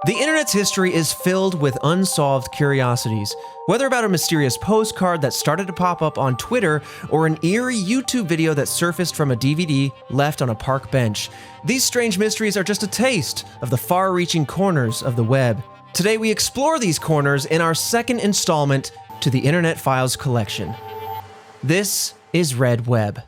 The internet's history is filled with unsolved curiosities. Whether about a mysterious postcard that started to pop up on Twitter or an eerie YouTube video that surfaced from a DVD left on a park bench, these strange mysteries are just a taste of the far-reaching corners of the web. Today we explore these corners in our second installment to the Internet Files collection. This is Red Web.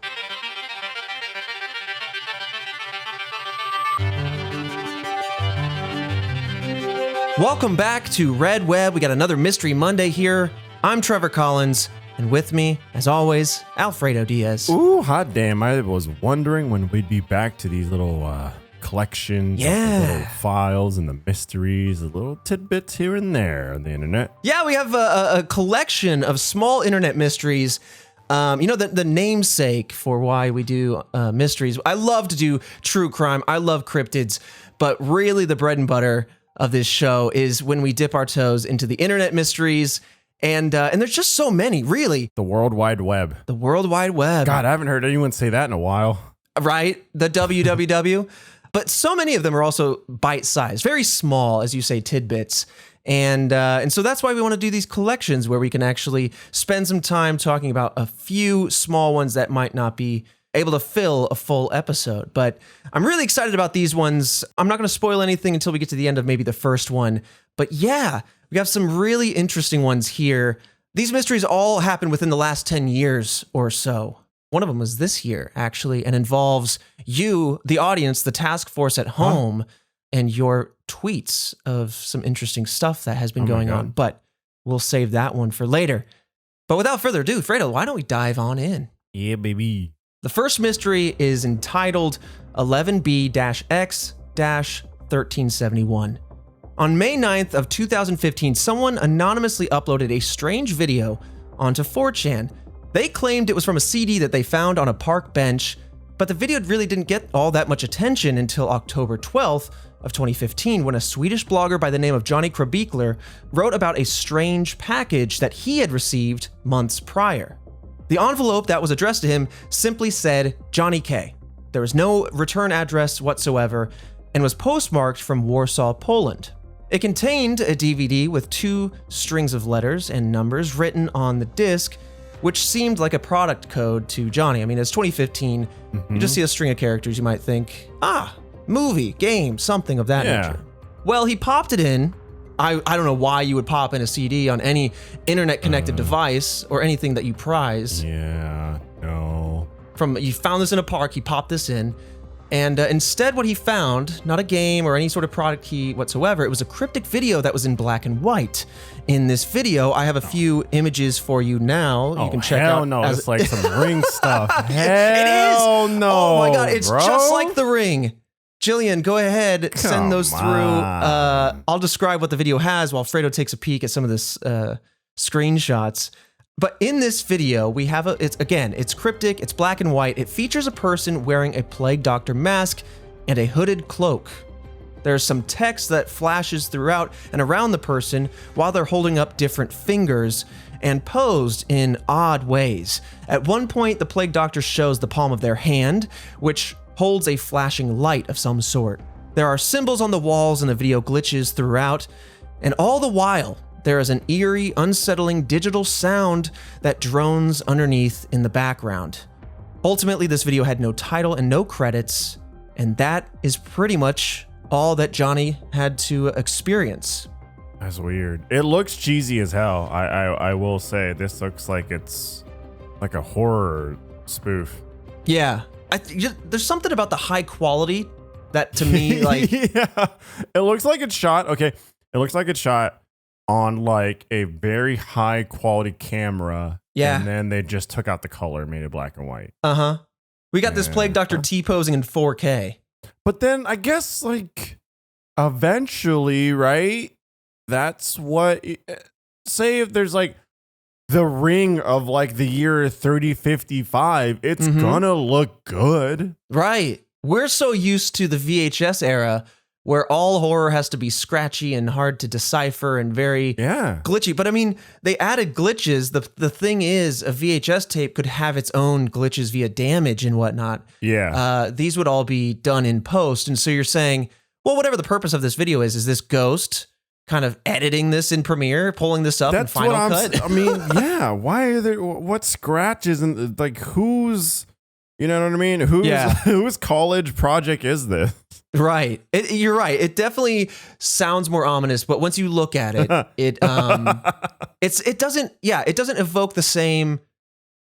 Welcome back to Red Web. We got another Mystery Monday here. I'm Trevor Collins, and with me, as always, Alfredo Diaz. Ooh, hot damn. I was wondering when we'd be back to these little collections, of the little files and the mysteries, the little tidbits here and there on the internet. Yeah, we have a collection of small internet mysteries. The namesake for why we do mysteries. I love to do true crime. I love cryptids, but really the bread and butter of this show is when we dip our toes into the internet mysteries, and there's just so many, really. The World Wide Web. The World Wide Web. God, I haven't heard anyone say that in a while. Right? The WWW. But so many of them are also bite-sized, very small, as you say, tidbits. And so that's why we want to do these collections where we can actually spend some time talking about a few small ones that might not be able to fill a full episode. But I'm really excited about these ones. I'm not going to spoil anything until we get to the end of maybe the first one. But yeah, we have some really interesting ones here. These mysteries all happened within the last 10 years or so. One of them was this year, actually, and involves you, the audience, the task force at home, and your tweets of some interesting stuff that has been going on. But we'll save that one for later. But without further ado, Fredo, why don't we dive on in? Yeah, baby. The first mystery is entitled 11B-X-1371. On May 9th of 2015, someone anonymously uploaded a strange video onto 4chan. They claimed it was from a CD that they found on a park bench, but the video really didn't get all that much attention until October 12th of 2015, when a Swedish blogger by the name of Johnny Krabikler wrote about a strange package that he had received months prior. The envelope that was addressed to him simply said Johnny K. There was no return address whatsoever and was postmarked from Warsaw, Poland. It contained a DVD with 2 strings of letters and numbers written on the disc, which seemed like a product code to Johnny. I mean, it's 2015. You just see a string of characters, you might think, movie, game, something of that nature. Well, he popped it in. I don't know why you would pop in a CD on any internet-connected device or anything that you prize. Yeah, no. You found this in a park, he popped this in, and instead what he found, not a game or any sort of product key whatsoever, it was a cryptic video that was in black and white. In this video, I have a few images for you now. You can check out. Hell no, it's like some Ring stuff. It is! Hell no, Oh my god, it's bro. just like the Ring. Jillian, go ahead, send those through. I'll describe what the video has while Fredo takes a peek at some of this screenshots. But in this video, we have it's cryptic, it's black and white. It features a person wearing a plague doctor mask and a hooded cloak. There's some text that flashes throughout and around the person while they're holding up different fingers and posed in odd ways. At one point, the plague doctor shows the palm of their hand, which holds a flashing light of some sort. There are symbols on the walls and the video glitches throughout, and all the while, there is an eerie, unsettling digital sound that drones underneath in the background. Ultimately, this video had no title and no credits, and that is pretty much all that Johnny had to experience. That's weird. It looks cheesy as hell. I will say, this looks like it's like a horror spoof. Yeah. There's something about the high quality that to me, like... Yeah, it looks like it's shot. Okay, it looks like it's shot on like a very high quality camera. Yeah. And then they just took out the color and made it black and white. Uh-huh. We got this plague doctor T-posing in 4K. But then I guess like eventually, right? That's what... Say if there's like the Ring of like the year 3055, it's gonna look good. Right. We're so used to the VHS era where all horror has to be scratchy and hard to decipher and very glitchy. But I mean, they added glitches. The thing is, a VHS tape could have its own glitches via damage and whatnot. Yeah. These would all be done in post. And so you're saying, Well, whatever the purpose of this video is this Ghost kind of editing this in Premiere, pulling this up in Final Cut? I mean, yeah. Why are there? What scratches and like who's? You know what I mean? Whose college project is this? Right. You're right. It definitely sounds more ominous, but once you look at it, it doesn't evoke the same,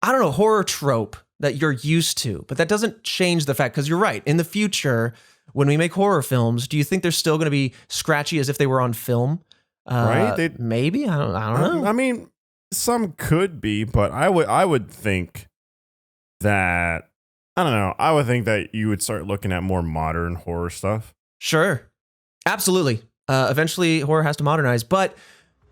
I don't know, horror trope that you're used to. But that doesn't change the fact, because you're right. In the future, when we make horror films, do you think they're still going to be scratchy as if they were on film? Right? Maybe. I don't know. I mean, some could be, but I would think that, I don't know. I would think that you would start looking at more modern horror stuff. Sure. Absolutely. Eventually, horror has to modernize. But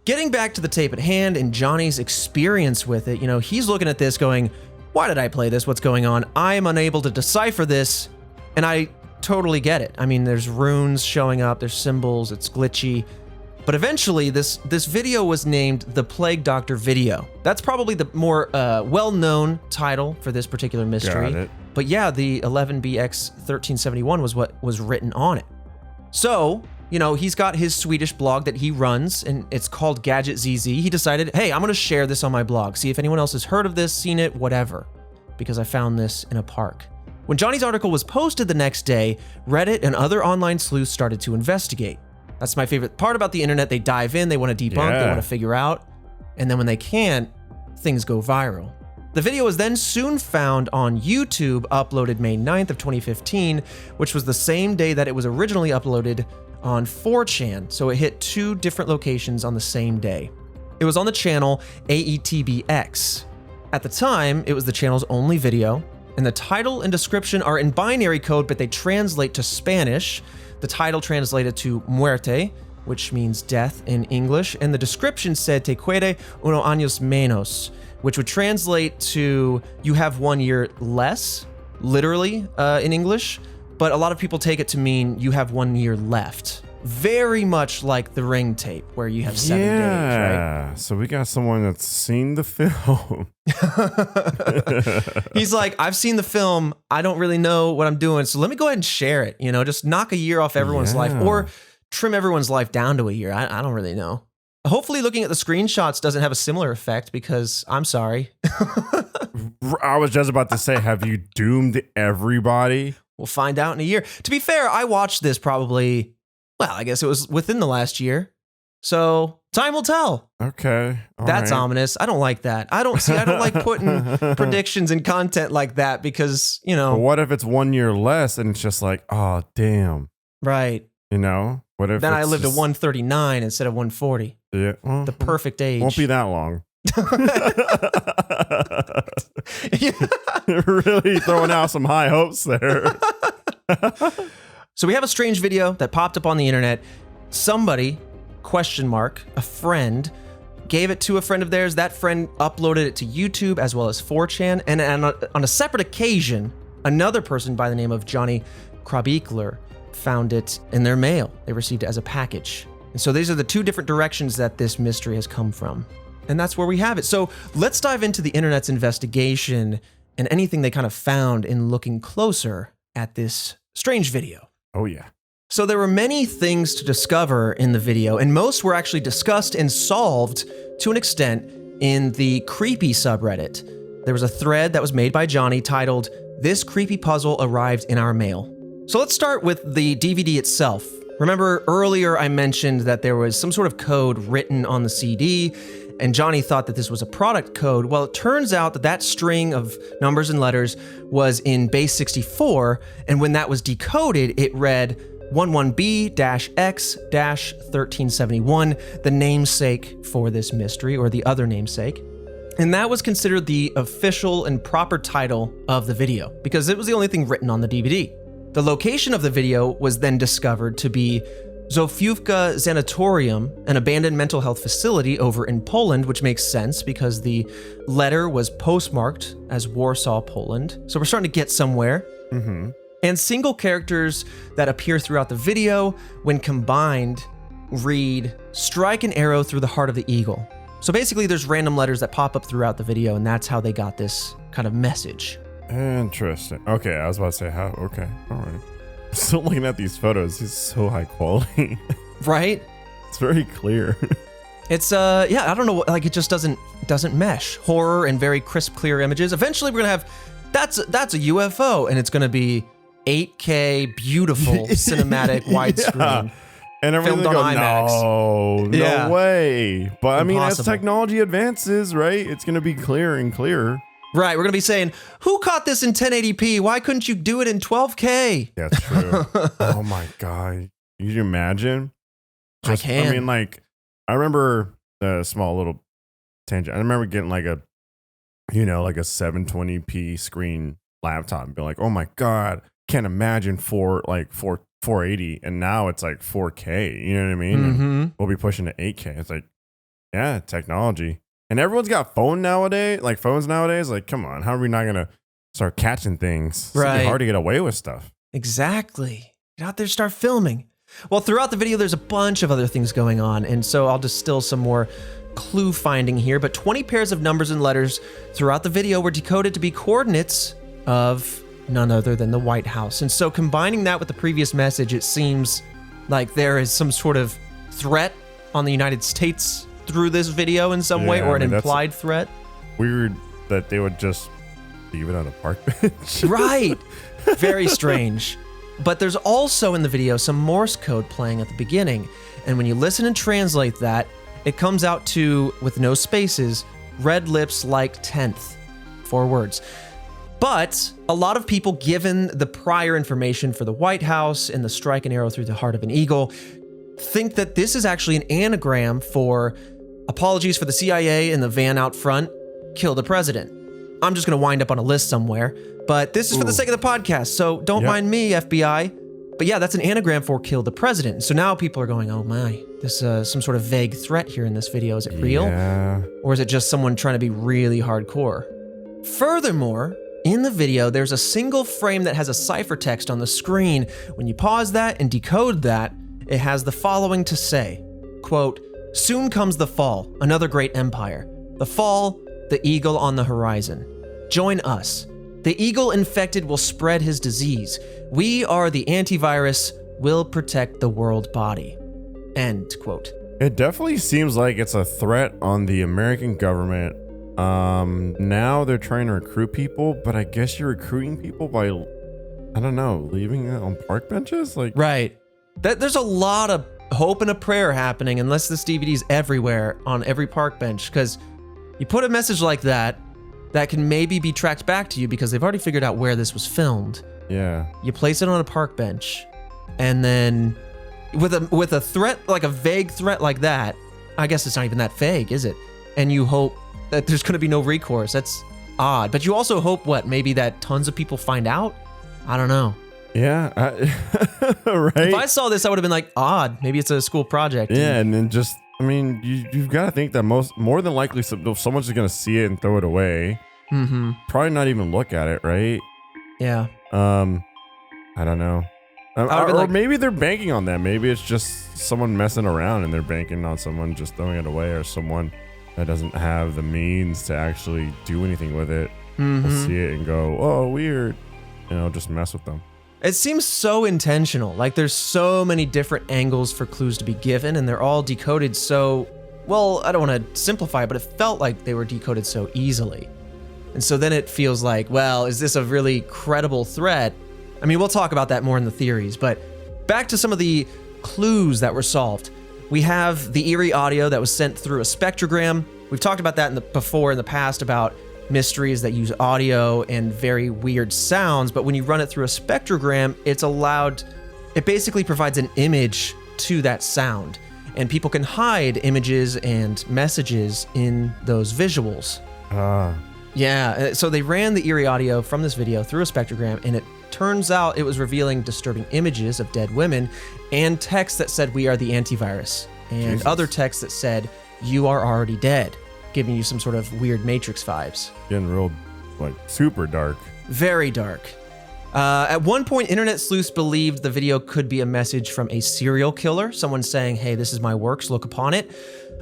getting back to the tape at hand and Johnny's experience with it, he's looking at this going, why did I play this? What's going on? I am unable to decipher this. And I totally get it. I mean, there's runes showing up. There's symbols. It's glitchy. But eventually, this video was named the Plague Doctor video. That's probably the more well-known title for this particular mystery. Got it. But yeah, the 11BX1371 was what was written on it. So, he's got his Swedish blog that he runs, and it's called Gadget ZZ. He decided, hey, I'm going to share this on my blog, see if anyone else has heard of this, seen it, whatever, because I found this in a park. When Johnny's article was posted the next day, Reddit and other online sleuths started to investigate. That's my favorite part about the internet. They dive in, they want to debunk, they want to figure out, and then when they can't, things go viral. The video was then soon found on YouTube, uploaded May 9th of 2015, which was the same day that it was originally uploaded on 4chan, so it hit 2 different locations on the same day. It was on the channel AETBX. At the time, it was the channel's only video, and the title and description are in binary code, but they translate to Spanish. The title translated to muerte, which means death in English, and the description said te quede uno años menos, which would translate to you have 1 year less, literally in English, but a lot of people take it to mean you have 1 year left. Very much like the Ring tape, where you have 7 days, right? Yeah, so we got someone that's seen the film. He's like, I've seen the film, I don't really know what I'm doing, so let me go ahead and share it, just knock a year off everyone's life, or trim everyone's life down to a year. I don't really know. Hopefully looking at the screenshots doesn't have a similar effect, because I'm sorry. I was just about to say, have you doomed everybody? We'll find out in a year. To be fair, I watched this probably, I guess it was within the last year. So time will tell. Okay. That's right. Ominous. I don't like that. I don't like putting predictions and content like that, because, But what if it's 1 year less and it's just like, oh, damn. Right. What if then I lived to 139 instead of 140. Yeah. Well, the perfect age. Won't be that long. Really throwing out some high hopes there. So we have a strange video that popped up on the internet. Somebody, a friend, gave it to a friend of theirs. That friend uploaded it to YouTube as well as 4chan. And on a separate occasion, another person by the name of Johnny Krabikler found it in their mail. They received it as a package. And so these are the 2 different directions that this mystery has come from. And that's where we have it. So let's dive into the internet's investigation and anything they kind of found in looking closer at this strange video. Oh, yeah. So there were many things to discover in the video, and most were actually discussed and solved to an extent in the creepy subreddit. There was a thread that was made by Johnny titled, "This creepy puzzle arrived in our mail." So let's start with the DVD itself. Remember earlier I mentioned that there was some sort of code written on the CD, and Johnny thought that this was a product code. Well, it turns out that string of numbers and letters was in base 64, and when that was decoded, it read 11B-X-1371, the namesake for this mystery, or the other namesake. And that was considered the official and proper title of the video, because it was the only thing written on the DVD. The location of the video was then discovered to be Zofiówka Sanatorium, an abandoned mental health facility over in Poland, which makes sense because the letter was postmarked as Warsaw, Poland. So we're starting to get somewhere. Mm-hmm. And single characters that appear throughout the video, when combined, read, "Strike an arrow through the heart of the eagle." So basically there's random letters that pop up throughout the video, and that's how they got this kind of message. Interesting. Okay, I was about to say how. Okay, all right. Still looking at these photos, it's so high quality. Right? It's very clear. It's yeah, I don't know, like it just doesn't mesh. Horror and very crisp, clear images. Eventually we're gonna have that's a UFO, and it's gonna be 8K, beautiful, cinematic, widescreen. And everything filmed on IMAX. No way. But I mean, as Impossible. technology advances, right, it's gonna be clearer and clearer. Right, we're gonna be saying, who caught this in 1080p? Why couldn't you do it in 12K? That's true. Oh my god. Can you imagine? I can. I mean, like, I remember a small little tangent. I remember getting like a 720p screen laptop and being like, oh my god, can't imagine 480, and now it's like 4K. You know what I mean? And we'll be pushing to 8K. It's like, yeah, technology. And everyone's got phones nowadays. Like, come on, how are we not gonna start catching things? It's Right. hard to get away with stuff. Exactly. Get out there, start filming. Well, throughout the video, there's a bunch of other things going on, and so I'll distill some more clue finding here. But 20 pairs of numbers and letters throughout the video were decoded to be coordinates of none other than the White House. And so combining that with the previous message, it seems like there is some sort of threat on the United States through this video in some way, or an implied threat. Weird that they would just leave it on a park bench. Right. Very strange. But there's also in the video some Morse code playing at the beginning. And when you listen and translate that, it comes out to, with no spaces, red lips like 10th. 4 words. But a lot of people, given the prior information for the White House and the strike and arrow through the heart of an eagle, think that this is actually an anagram for apologies for the CIA and the van out front, kill the president. I'm just going to wind up on a list somewhere, but this is for the sake of the podcast, so don't mind me, FBI. But yeah, that's an anagram for kill the president. So now people are going, oh my, there's some sort of vague threat here in this video. Is it real? Yeah. Or is it just someone trying to be really hardcore? Furthermore, in the video, there's a single frame that has a ciphertext on the screen. When you pause that and decode that, it has the following to say, quote, soon comes the fall, another great empire. The fall, the eagle on the horizon. Join us. The eagle infected will spread his disease. We are the antivirus, will protect the world body. End quote. It definitely seems like it's a threat on the American government. Now they're trying to recruit people, but I guess you're recruiting people by, I don't know, leaving it on park benches? Like, right. There's a lot of hope and a prayer happening unless this DVD's everywhere on every park bench, because you put a message like that can maybe be tracked back to you because they've already figured out where this was filmed. yeah. You place it on a park bench, and then with a threat, like a vague threat like that, I guess it's not even that vague, is it? And you hope that there's going to be no recourse. That's odd. But you also hope, maybe that tons of people find out? I don't know. Yeah. Right. If I saw this, I would have been like, odd. Maybe it's a school project. Yeah, and then just, I mean, you've got to think that more than likely someone's just going to see it and throw it away. Mm-hmm. Probably not even look at it, right? Yeah. I don't know. Or maybe they're banking on that. Maybe it's just someone messing around and they're banking on someone just throwing it away, or someone that doesn't have the means to actually do anything with it. Will see it and go, oh, weird. Just mess with them. It seems so intentional. Like there's so many different angles for clues to be given, and they're all decoded so, well, I don't want to simplify it, but it felt like they were decoded so easily. And so then it feels like, well, is this a really credible threat? I mean, we'll talk about that more in the theories, but back to some of the clues that were solved. We have the eerie audio that was sent through a spectrogram. We've talked about that before in the past about mysteries that use audio and very weird sounds, but when you run it through a spectrogram, it basically provides an image to that sound, and people can hide images and messages in those visuals. Yeah, so they ran the eerie audio from this video through a spectrogram, and it turns out it was revealing disturbing images of dead women and text that said, we are the antivirus, and other text that said, you are already dead, giving you some sort of weird Matrix vibes. Getting real, super dark. Very dark. At one point, internet sleuths believed the video could be a message from a serial killer, someone saying, hey, this is my works, look upon it.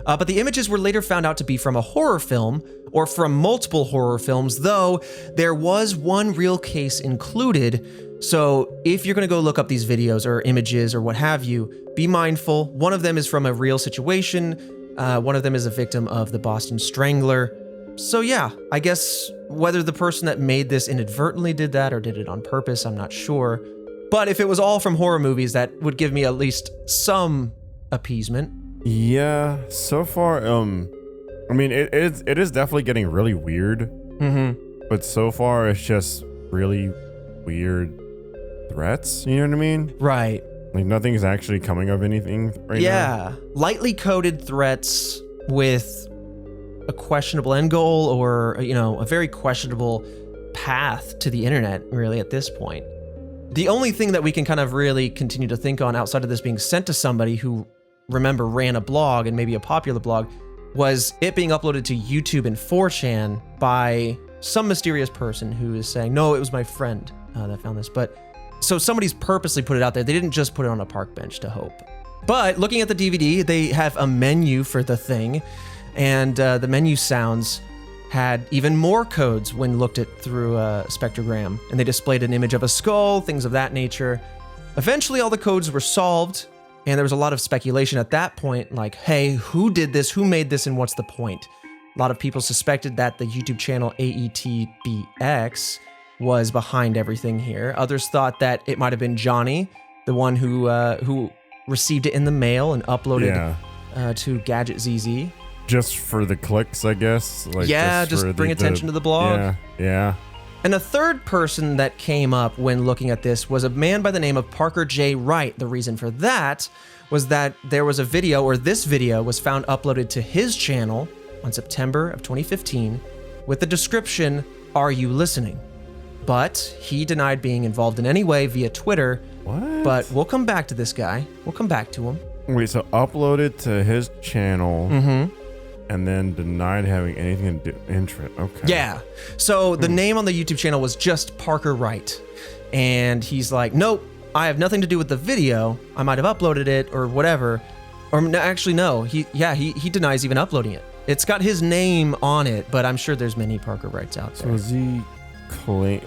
But the images were later found out to be from a horror film, or from multiple horror films, though there was one real case included. So if you're going to go look up these videos or images or what have you, be mindful. One of them is from a real situation. One of them is a victim of the Boston Strangler. So yeah, I guess whether the person that made this inadvertently did that or did it on purpose, I'm not sure. But if it was all from horror movies, that would give me at least some appeasement. Yeah, so far, I mean, it is definitely getting really weird. But so far, it's just really weird threats. You know what I mean? Right. Like nothing's actually coming of anything right now. Yeah, lightly coded threats with a questionable end goal or, a very questionable path to the internet, really, at this point. The only thing that we can kind of really continue to think on outside of this being sent to somebody who, remember, ran a blog and maybe a popular blog was it being uploaded to YouTube and 4chan by some mysterious person who is saying, no, it was my friend that found this. But so somebody's purposely put it out there. They didn't just put it on a park bench to hope. But looking at the DVD, they have a menu for the thing. And the menu sounds had even more codes when looked at through a spectrogram. And they displayed an image of a skull, things of that nature. Eventually, all the codes were solved. And there was a lot of speculation at that point, like, hey, who did this? Who made this? And what's the point? A lot of people suspected that the YouTube channel AETBX was behind everything here. Others thought that it might have been Johnny, the one who received it in the mail and uploaded to Gadget ZZ. Just for the clicks, I guess. Like just bring attention to the blog. Yeah. And a third person that came up when looking at this was a man by the name of Parker J. Wright. The reason for that was that there was a video, or this video was found uploaded to his channel on September of 2015 with the description, "Are you listening?" But he denied being involved in any way via Twitter. What? But we'll come back to this guy. We'll come back to him. Wait, so uploaded to his channel and then denied having anything to do interest. Okay. Yeah. So the name on the YouTube channel was just Parker Wright. And he's like, nope, I have nothing to do with the video. I might have uploaded it or whatever. Or no, actually, no. He denies even uploading it. It's got his name on it, but I'm sure there's many Parker Wrights out there. So is he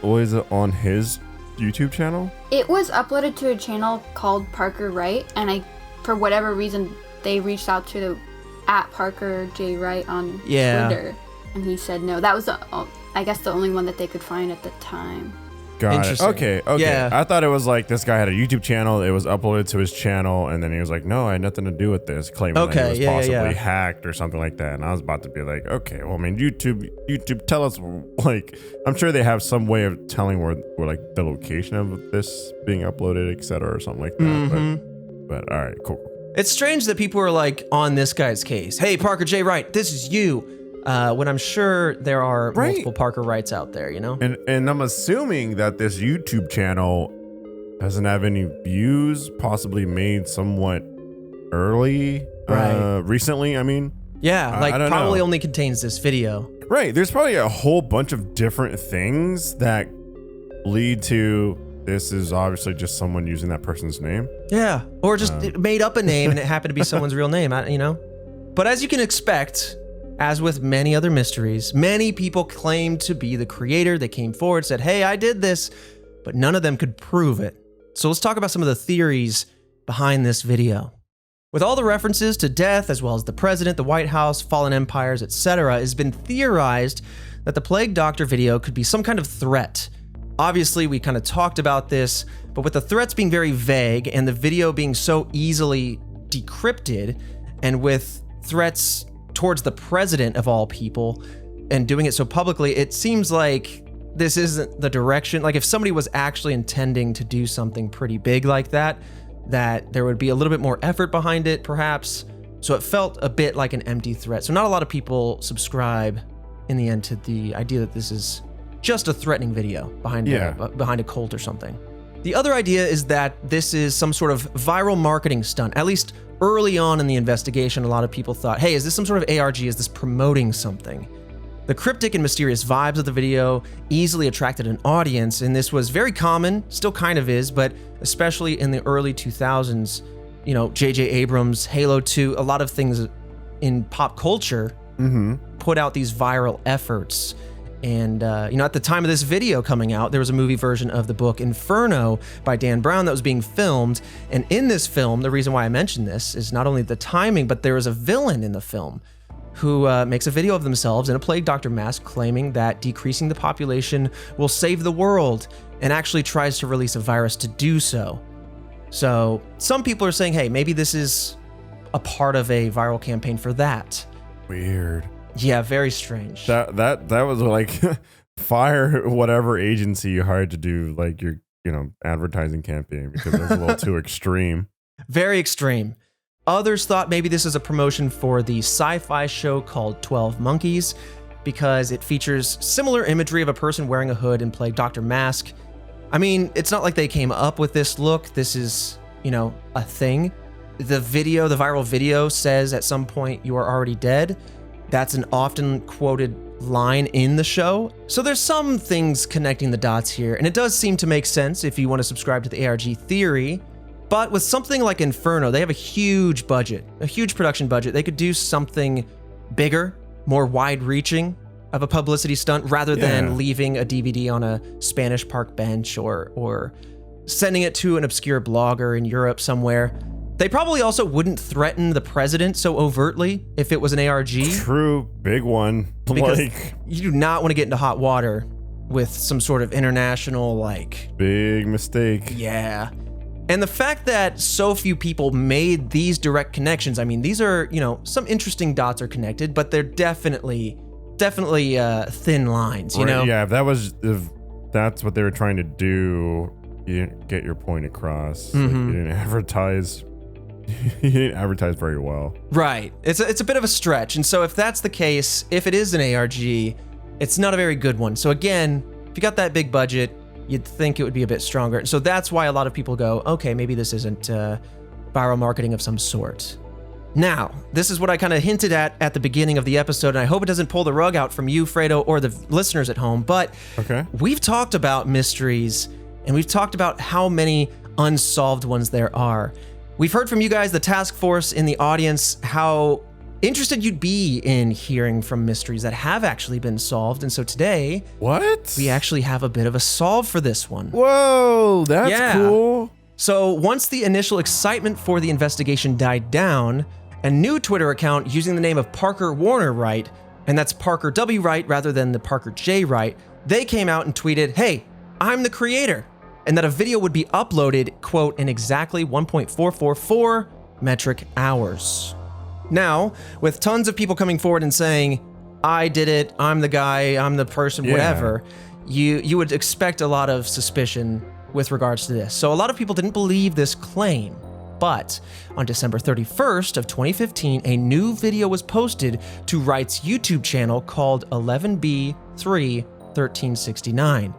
was it on his YouTube channel? It was uploaded to a channel called Parker Wright, and for whatever reason, they reached out to the @Parker J. Wright on Twitter, and he said no. That was I guess the only one that they could find at the time. Got it. Okay. Yeah. I thought it was like this guy had a YouTube channel. It was uploaded to his channel, and then he was like, "No, I had nothing to do with this," claiming that it was possibly hacked or something like that. And I was about to be like, "Okay, well, I mean, YouTube, tell us." Like, I'm sure they have some way of telling where like the location of this being uploaded, etc., or something like that. But all right, cool. It's strange that people are like on this guy's case. Hey, Parker J. Wright, this is you. When I'm sure there are multiple Parker Wrights out there, you know? And I'm assuming that this YouTube channel doesn't have any views, possibly made somewhat early, recently, I mean. Yeah, like probably only contains this video. Right, there's probably a whole bunch of different things that lead to this is obviously just someone using that person's name. Yeah, or just made up a name and it happened to be someone's real name, you know? But as you can expect, as with many other mysteries, many people claimed to be the creator. They came forward, said, hey, I did this, but none of them could prove it. So let's talk about some of the theories behind this video. With all the references to death, as well as the president, the White House, fallen empires, etc., it's been theorized that the Plague Doctor video could be some kind of threat. Obviously, we kind of talked about this, but with the threats being very vague and the video being so easily decrypted, and with threats towards the president of all people and doing it so publicly, it seems like this isn't the direction. Like if somebody was actually intending to do something pretty big like that there would be a little bit more effort behind it, perhaps. So it felt a bit like an empty threat. So not a lot of people subscribe in the end to the idea that this is just a threatening video behind a cult or something. The other idea is that this is some sort of viral marketing stunt. At least early on in the investigation, a lot of people thought, hey, is this some sort of ARG? Is this promoting something? The cryptic and mysterious vibes of the video easily attracted an audience, and this was very common, still kind of is, but especially in the early 2000s, you know, J.J. Abrams, Halo 2, a lot of things in pop culture put out these viral efforts. And, at the time of this video coming out, there was a movie version of the book Inferno by Dan Brown that was being filmed. And in this film, the reason why I mention this is not only the timing, but there is a villain in the film who makes a video of themselves in a plague doctor mask claiming that decreasing the population will save the world, and actually tries to release a virus to do so. So some people are saying, hey, maybe this is a part of a viral campaign for that. Weird. Yeah, very strange. That was like fire whatever agency you hired to do like your advertising campaign, because it was a little too extreme. Very extreme. Others thought maybe this is a promotion for the sci-fi show called 12 Monkeys, because it features similar imagery of a person wearing a hood and plague doctor mask. I mean, it's not like they came up with this look. This is, a thing. The viral video says at some point, "You are already dead." That's an often quoted line in the show. So there's some things connecting the dots here, and it does seem to make sense if you want to subscribe to the ARG theory. But with something like Inferno, they have a huge budget, a huge production budget. They could do something bigger, more wide-reaching of a publicity stunt, rather than leaving a DVD on a Spanish park bench or sending it to an obscure blogger in Europe somewhere. They probably also wouldn't threaten the president so overtly if it was an ARG. True, big one. Because Like, you do not want to get into hot water with some sort of international, big mistake. Yeah. And the fact that so few people made these direct connections, I mean, these are, some interesting dots are connected, but they're definitely thin lines, you know? Yeah, if that's what they were trying to do, you didn't get your point across. Like, you didn't advertise. You didn't advertise very well. Right. It's a bit of a stretch. And so if that's the case, if it is an ARG, it's not a very good one. So again, if you got that big budget, you'd think it would be a bit stronger. So that's why a lot of people go, okay, maybe this isn't viral marketing of some sort. Now, this is what I kind of hinted at the beginning of the episode, and I hope it doesn't pull the rug out from you, Fredo, or the listeners at home, but we've talked about mysteries, and we've talked about how many unsolved ones there are. We've heard from you guys, the task force in the audience, how interested you'd be in hearing from mysteries that have actually been solved. And so today, we actually have a bit of a solve for this one. Whoa, that's cool. So once the initial excitement for the investigation died down, a new Twitter account using the name of Parker Warner Wright, and that's Parker W. Wright rather than the Parker J. Wright, they came out and tweeted, "Hey, I'm the creator," and that a video would be uploaded, quote, in exactly 1.444 metric hours. Now, with tons of people coming forward and saying, "I did it, I'm the guy, I'm the person," whatever, you would expect a lot of suspicion with regards to this. So a lot of people didn't believe this claim. But on December 31st of 2015, a new video was posted to Wright's YouTube channel called 11B31369,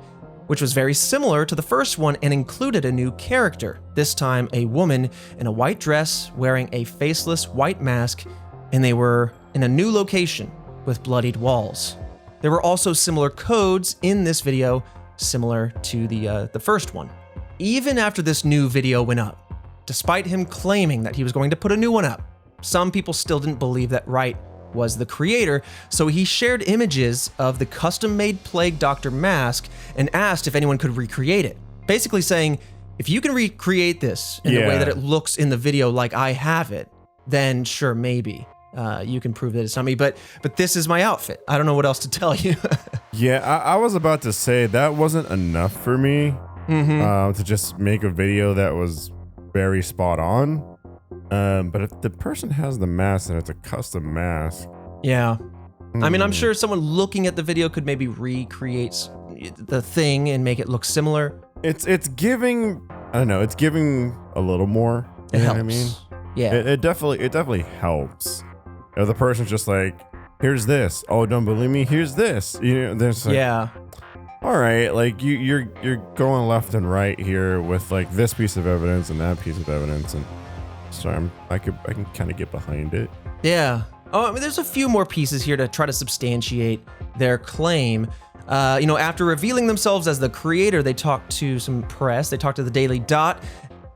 which was very similar to the first one and included a new character, this time a woman in a white dress wearing a faceless white mask, and they were in a new location with bloodied walls. There were also similar codes in this video, similar to the first one. Even after this new video went up, despite him claiming that he was going to put a new one up, some people still didn't believe that Wright was the creator, so he shared images of the custom-made Plague Doctor mask and asked if anyone could recreate it. Basically saying, if you can recreate this in the way that it looks in the video like I have it, then sure, maybe you can prove that it's not me, but this is my outfit. I don't know what else to tell you. I was about to say that wasn't enough for me to just make a video that was very spot on. But if the person has the mask and it's a custom mask. Yeah. I mean, I'm sure someone looking at the video could maybe recreate the thing and make it look similar. It's giving, I don't know, it's giving a little more. It helps. What I mean? Yeah. It definitely helps. If the person's just like, here's this. Oh, don't believe me? Here's this. There's like, all right, like you're going left and right here with like this piece of evidence and that piece of evidence, and so I can kind of get behind it. Yeah. Oh, I mean, there's a few more pieces here to try to substantiate their claim. After revealing themselves as the creator, they talked to some press. They talked to the Daily Dot,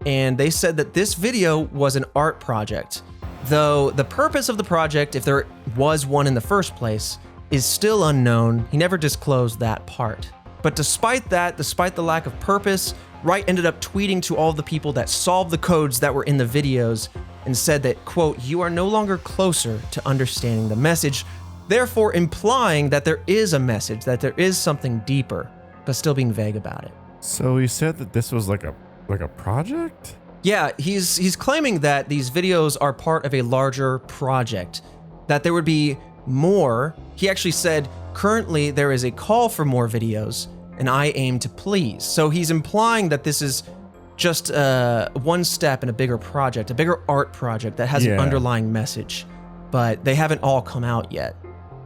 and they said that this video was an art project. Though the purpose of the project, if there was one in the first place, is still unknown. He never disclosed that part. But despite the lack of purpose, Wright ended up tweeting to all the people that solved the codes that were in the videos and said that, quote, "You are no longer closer to understanding the message," therefore implying that there is a message, that there is something deeper, but still being vague about it. So he said that this was like a project? Yeah, he's claiming that these videos are part of a larger project, that there would be more. He actually said, "Currently there is a call for more videos, and I aim to please." So he's implying that this is just one step in a bigger project, a bigger art project that has an underlying message, but they haven't all come out yet.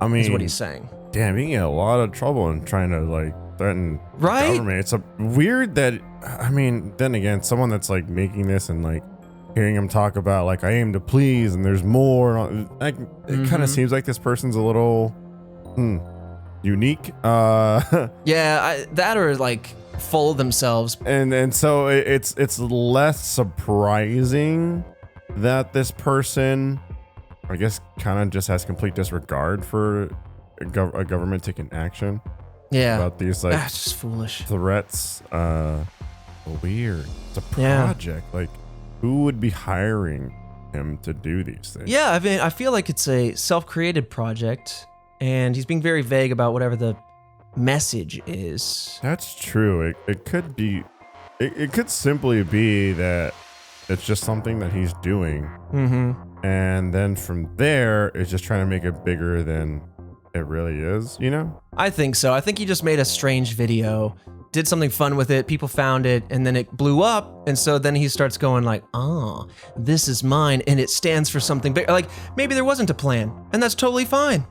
I mean, is what he's saying. Damn, he get a lot of trouble in trying to like threaten the government. It's weird that, I mean, then again, someone that's like making this and like hearing him talk about like, I aim to please and there's more, like, it kind of seems like this person's a little unique. Yeah, that or like full of themselves. And so it's less surprising that this person, I guess, kind of just has complete disregard for a government taking action. Yeah, about these like that's just foolish threats. Weird. It's a project. Like, who would be hiring him to do these things? Yeah, I mean, I feel like it's a self-created project, and he's being very vague about whatever the message is. That's true. It could be. It could simply be that it's just something that he's doing, and then from there, it's just trying to make it bigger than it really is, you know? I think so. I think he just made a strange video, did something fun with it, people found it, and then it blew up, and so then he starts going like, "Oh, this is mine, and it stands for something big." Like, maybe there wasn't a plan, and that's totally fine.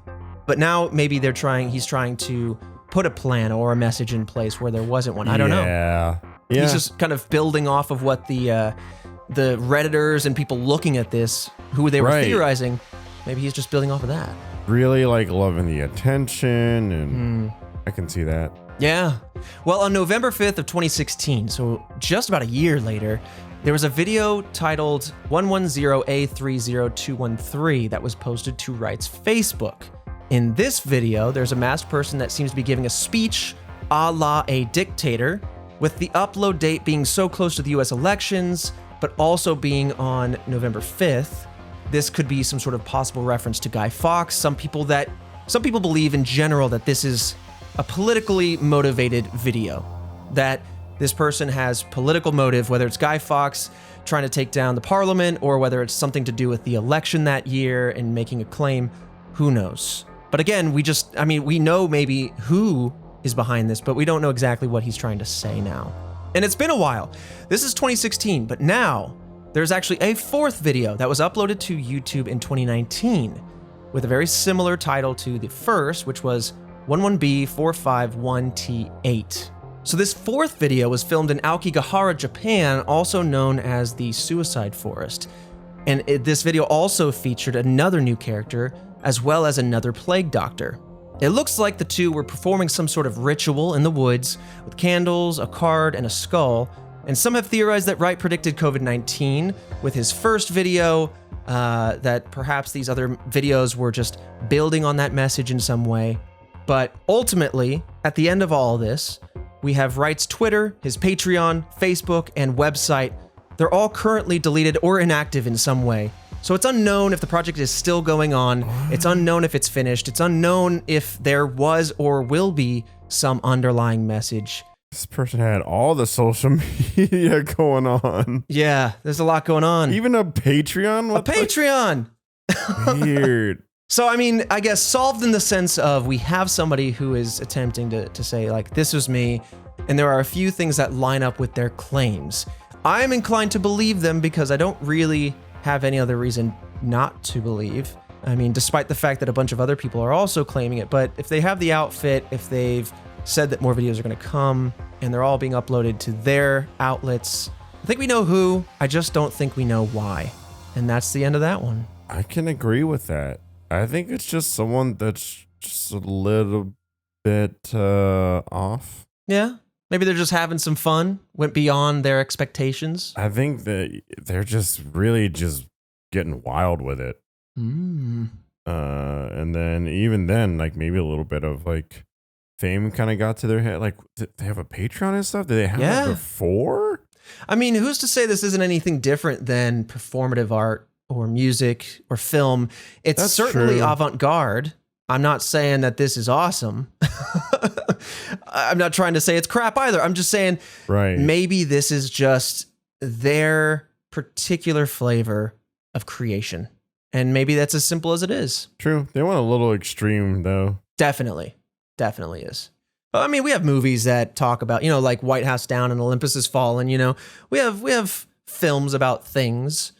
But now maybe he's trying to put a plan or a message in place where there wasn't one. I don't know. Yeah. He's just kind of building off of what the Redditors and people looking at this, who they were theorizing, maybe he's just building off of that. Really like loving the attention, and I can see that. Yeah. Well, on November 5th of 2016, so just about a year later, there was a video titled 110A30213 that was posted to Wright's Facebook. In this video, there's a masked person that seems to be giving a speech a la a dictator, with the upload date being so close to the US elections, but also being on November 5th. This could be some sort of possible reference to Guy Fawkes. Some people believe in general that this is a politically motivated video, that this person has political motive, whether it's Guy Fawkes trying to take down the parliament or whether it's something to do with the election that year and making a claim. Who knows? But again, we know maybe who is behind this, but we don't know exactly what he's trying to say now. And it's been a while. This is 2016, but now there's actually a fourth video that was uploaded to YouTube in 2019 with a very similar title to the first, which was 11B451T8. So this fourth video was filmed in Aokigahara, Japan, also known as the Suicide Forest. And this video also featured another new character, as well as another plague doctor. It looks like the two were performing some sort of ritual in the woods with candles, a card, and a skull. And some have theorized that Wright predicted COVID-19 with his first video, that perhaps these other videos were just building on that message in some way. But ultimately, at the end of all of this, we have Wright's Twitter, his Patreon, Facebook, and website. They're all currently deleted or inactive in some way. So it's unknown if the project is still going on. It's unknown if it's finished. It's unknown if there was or will be some underlying message. This person had all the social media going on. Yeah, there's a lot going on. Even a Patreon? A Patreon! Weird. So, I mean, I guess solved in the sense of we have somebody who is attempting to say, like, this was me, and there are a few things that line up with their claims. I'm inclined to believe them because I don't really have any other reason not to believe. I mean, despite the fact that a bunch of other people are also claiming it, but if they have the outfit, if they've said that more videos are going to come, and they're all being uploaded to their outlets, I think we know who, I just don't think we know why. And that's the end of that one. I can agree with that. I think it's just someone that's just a little bit off. Yeah. Maybe they're just having some fun, went beyond their expectations. I think that they're just really just getting wild with it. And then even then, like maybe a little bit of like fame kind of got to their head. Like, did they have a Patreon and stuff? Did they have that before? I mean, who's to say this isn't anything different than performative art or music or film? It's certainly avant-garde. I'm not saying that this is awesome. I'm not trying to say it's crap either. I'm just saying maybe this is just their particular flavor of creation. And maybe that's as simple as it is. True. They went a little extreme, though. Definitely is. I mean, we have movies that talk about, like White House Down and Olympus Has Fallen. We have films about things.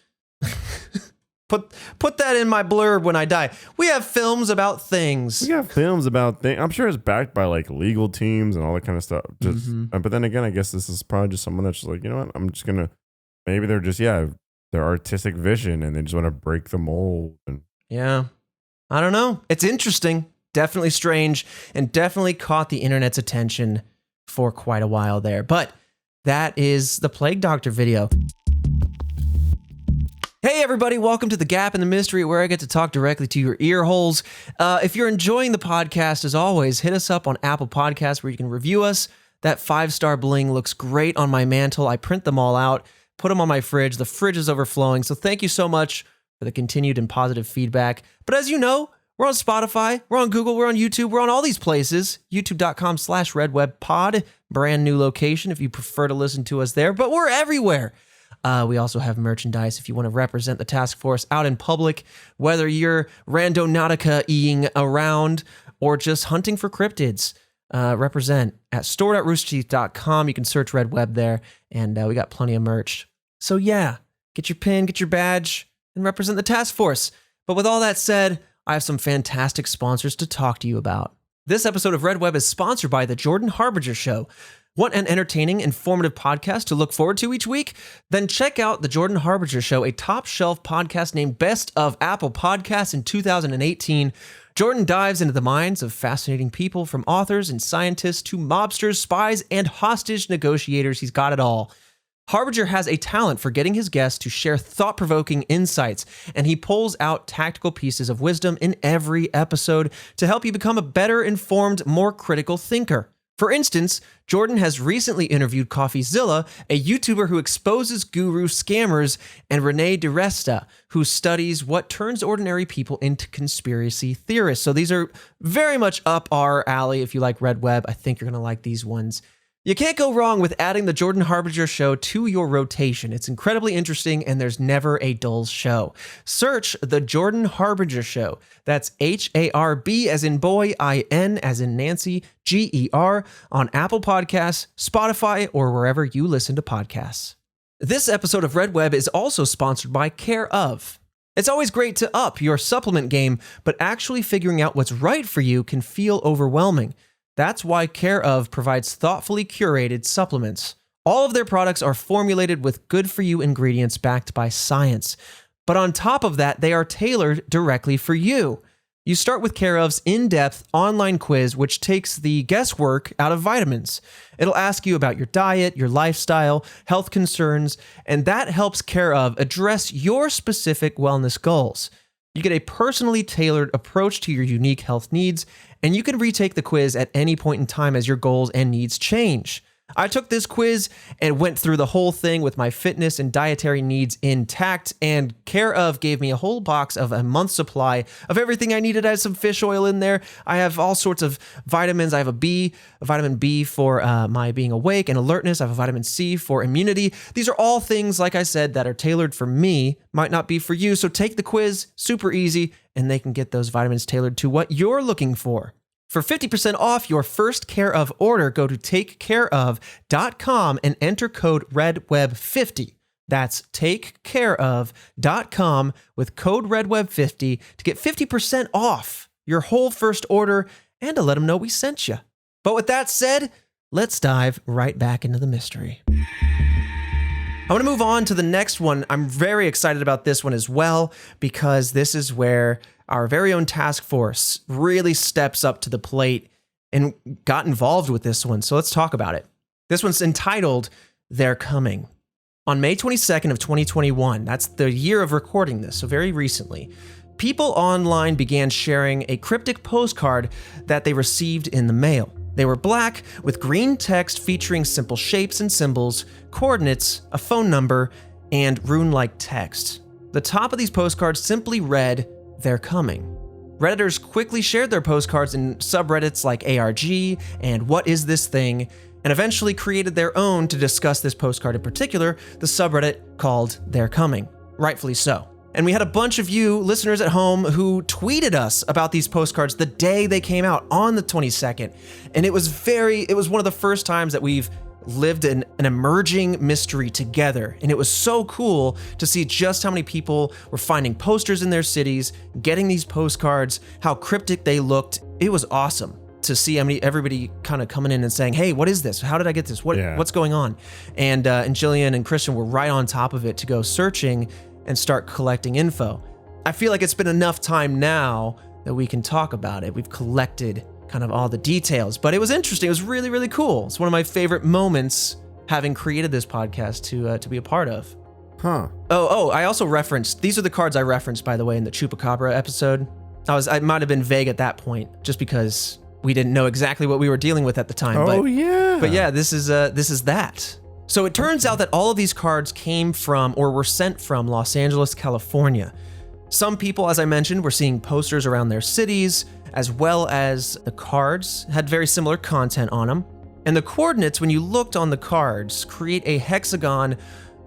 Put that in my blurb when I die. We have films about things. I'm sure it's backed by like legal teams and all that kind of stuff. But then again, I guess this is probably just someone that's just like, you know what? I'm just gonna. Maybe they're just their artistic vision and they just want to break the mold. Yeah, I don't know. It's interesting. Definitely strange, and definitely caught the internet's attention for quite a while there. But that is the Plague Doctor video. Hey everybody, welcome to The Gap in the Mystery, where I get to talk directly to your ear holes. If you're enjoying the podcast, as always, hit us up on Apple Podcasts where you can review us. That 5-star bling looks great on my mantle. I print them all out, put them on my fridge. The fridge is overflowing, so thank you so much for the continued and positive feedback. But as you know, we're on Spotify, we're on Google, we're on YouTube, we're on all these places. YouTube.com/RedWebPod, brand new location if you prefer to listen to us there, but we're everywhere. We also have merchandise if you want to represent the task force out in public, whether you're randonautica-ing around or just hunting for cryptids. Represent at store.roosterteeth.com. You can search Red Web there, and we got plenty of merch. So yeah, get your pin, get your badge, and represent the task force. But with all that said, I have some fantastic sponsors to talk to you about. This episode of Red Web is sponsored by The Jordan Harbinger Show. Want an entertaining, informative podcast to look forward to each week? Then check out The Jordan Harbinger Show, a top-shelf podcast named Best of Apple Podcasts in 2018. Jordan dives into the minds of fascinating people, from authors and scientists to mobsters, spies, and hostage negotiators. He's got it all. Harbinger has a talent for getting his guests to share thought-provoking insights, and he pulls out tactical pieces of wisdom in every episode to help you become a better informed, more critical thinker. For instance, Jordan has recently interviewed CoffeeZilla, a YouTuber who exposes guru scammers, and Renee DiResta, who studies what turns ordinary people into conspiracy theorists. So these are very much up our alley. If you like Red Web, I think you're going to like these ones. You can't go wrong with adding the Jordan Harbinger Show to your rotation. It's incredibly interesting, and there's never a dull show. Search the Jordan Harbinger Show. That's HARB as in boy, IN as in Nancy, GER on Apple Podcasts, Spotify, or wherever you listen to podcasts. This episode of Red Web is also sponsored by Care Of. It's always great to up your supplement game, but actually figuring out what's right for you can feel overwhelming. That's why Care Of provides thoughtfully curated supplements. All of their products are formulated with good-for-you ingredients backed by science. But on top of that, they are tailored directly for you. You start with Care Of's in-depth online quiz, which takes the guesswork out of vitamins. It'll ask you about your diet, your lifestyle, health concerns, and that helps Care Of address your specific wellness goals. You get a personally tailored approach to your unique health needs, and you can retake the quiz at any point in time as your goals and needs change. I took this quiz and went through the whole thing with my fitness and dietary needs intact, and Care Of gave me a whole box of a month's supply of everything I needed. I had some fish oil in there. I have all sorts of vitamins. I have a vitamin B for my being awake and alertness. I have a vitamin C for immunity. These are all things, like I said, that are tailored for me, might not be for you. So take the quiz, super easy, and they can get those vitamins tailored to what you're looking for. For 50% off your first Care Of order, go to takecareof.com and enter code REDWEB50. That's takecareof.com with code REDWEB50 to get 50% off your whole first order and to let them know we sent you. But with that said, let's dive right back into the mystery. I want to move on to the next one. I'm very excited about this one as well, because this is where our very own task force really steps up to the plate and got involved with this one. So let's talk about it. This one's entitled, They're Coming. On May 22nd of 2021, that's the year of recording this, so very recently, people online began sharing a cryptic postcard that they received in the mail. They were black with green text featuring simple shapes and symbols, coordinates, a phone number, and rune-like text. The top of these postcards simply read, "They're coming." Redditors quickly shared their postcards in subreddits like ARG and What Is This Thing, and eventually created their own to discuss this postcard in particular, the subreddit called They're Coming. Rightfully so. And we had a bunch of you listeners at home who tweeted us about these postcards the day they came out on the 22nd. And it was one of the first times that we've lived an emerging mystery together. And it was so cool to see just how many people were finding posters in their cities, getting these postcards, how cryptic they looked. It was awesome to see everybody kind of coming in and saying, "Hey, what is this? How did I get this? What's going on?" And Jillian and Christian were right on top of it to go searching and start collecting info. I feel like it's been enough time now that we can talk about it. We've collected kind of all the details, but it was interesting. It was really, really cool. It's one of my favorite moments having created this podcast to be a part of. Huh. Oh, I also referenced, these are the cards I referenced, by the way, in the Chupacabra episode. I might have been vague at that point just because we didn't know exactly what we were dealing with at the time. Oh, yeah. But yeah, this is that. So it turns out that all of these cards came from or were sent from Los Angeles, California. Some people, as I mentioned, were seeing posters around their cities, as well as the cards had very similar content on them. And the coordinates, when you looked on the cards, create a hexagon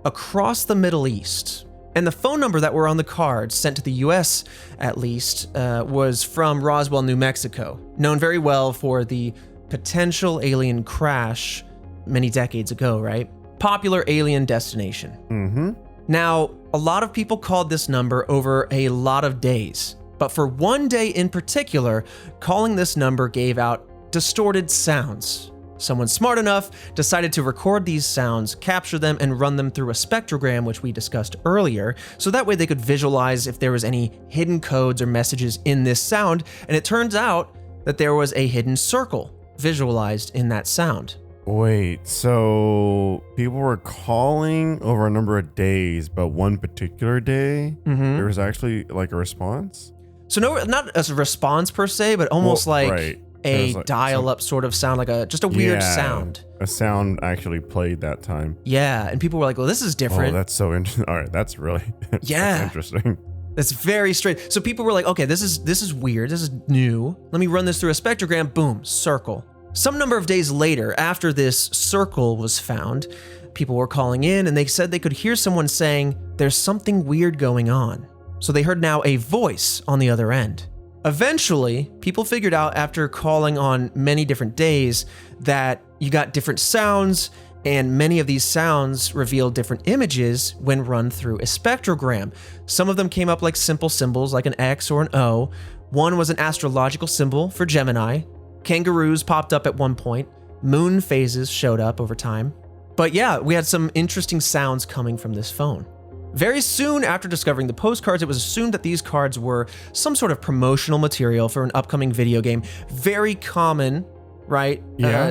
across the Middle East. And the phone number that were on the cards, sent to the US at least, was from Roswell, New Mexico, known very well for the potential alien crash many decades ago, right? Popular alien destination. Mm-hmm. Now, a lot of people called this number over a lot of days, but for one day in particular, calling this number gave out distorted sounds. Someone smart enough decided to record these sounds, capture them, and run them through a spectrogram, which we discussed earlier, so that way they could visualize if there was any hidden codes or messages in this sound, and it turns out that there was a hidden circle visualized in that sound. Wait, so people were calling over a number of days, but one particular day, there was actually like a response? So no, not as a response per se, but almost right. a like dial-up sort of sound, like just a weird sound. A sound actually played that time. Yeah, and people were like, well, this is different. Oh, that's so interesting. All right, that's really that's interesting. That's very strange. So people were like, okay, this is weird. This is new. Let me run this through a spectrogram. Boom, circle. Some number of days later, after this circle was found, people were calling in and they said they could hear someone saying, "There's something weird going on." So they heard now a voice on the other end. Eventually, people figured out after calling on many different days that you got different sounds, and many of these sounds revealed different images when run through a spectrogram. Some of them came up like simple symbols like an X or an O. One was an astrological symbol for Gemini. Kangaroos popped up at one point. Moon phases showed up over time. But yeah, we had some interesting sounds coming from this phone. Very soon after discovering the postcards, it was assumed that these cards were some sort of promotional material for an upcoming video game. Very common, right?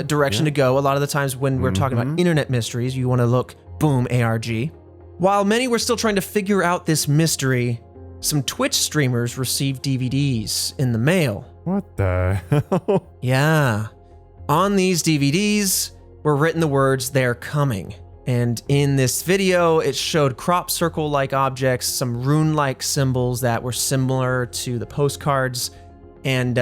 Direction to go. A lot of the times when we're talking about internet mysteries, you want to look, boom, ARG. While many were still trying to figure out this mystery, some Twitch streamers received DVDs in the mail. What the hell? Yeah. On these DVDs were written the words, "They're coming." And in this video, it showed crop circle-like objects, some rune-like symbols that were similar to the postcards. And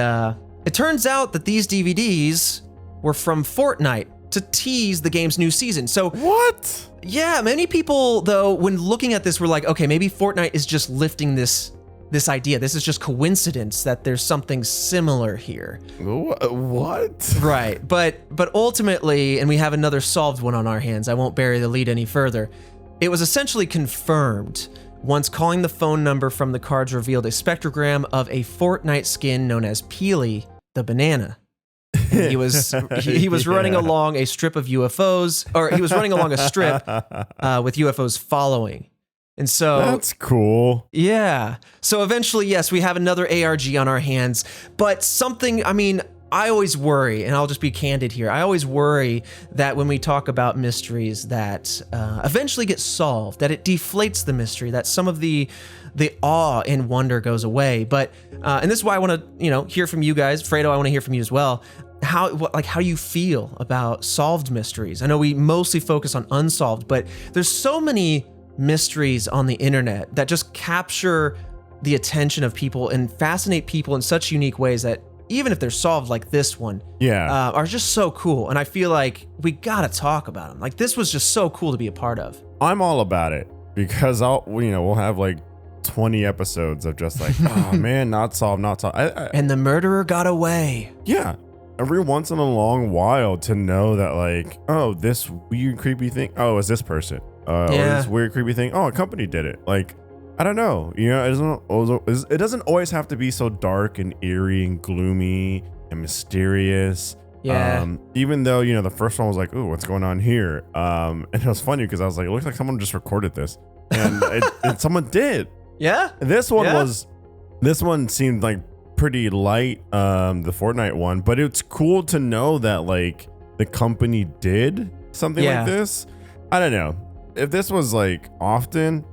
it turns out that these DVDs were from Fortnite to tease the game's new season. So what? Yeah, many people, though, when looking at this, were like, okay, maybe Fortnite is just lifting this idea. This is just coincidence that there's something similar here. What? Right. But ultimately, and we have another solved one on our hands, I won't bury the lead any further. It was essentially confirmed once calling the phone number from the cards revealed a spectrogram of a Fortnite skin known as Peely the banana. And he was running along a strip of UFOs, or he was running along a strip with UFOs following. And so that's cool. Yeah. So eventually, yes, we have another ARG on our hands, but something, I mean, I always worry, and I'll just be candid here. I always worry that when we talk about mysteries that eventually get solved, that it deflates the mystery, that some of the the awe and wonder goes away. But and this is why I want to hear from you guys. Fredo, I want to hear from you as well. How do you feel about solved mysteries? I know we mostly focus on unsolved, but there's so many mysteries on the internet that just capture the attention of people and fascinate people in such unique ways that even if they're solved like this one, are just so cool. And I feel like we gotta talk about them. Like, this was just so cool to be a part of. I'm all about it because we'll have like 20 episodes of just like, oh man, not solved. And the murderer got away. Yeah. Every once in a long while to know that like, oh, this weird creepy thing, oh, it's this person. Or this weird creepy thing, oh, a company did it. Like, I don't know. It doesn't always have to be so dark and eerie and gloomy and mysterious. Yeah. Even though, the first one was like, ooh, what's going on here? And it was funny because I was like, it looks like someone just recorded this. And and someone did. Yeah. This one seemed like pretty light, the Fortnite one, but it's cool to know that like the company did something like this. I don't know. If this was like often,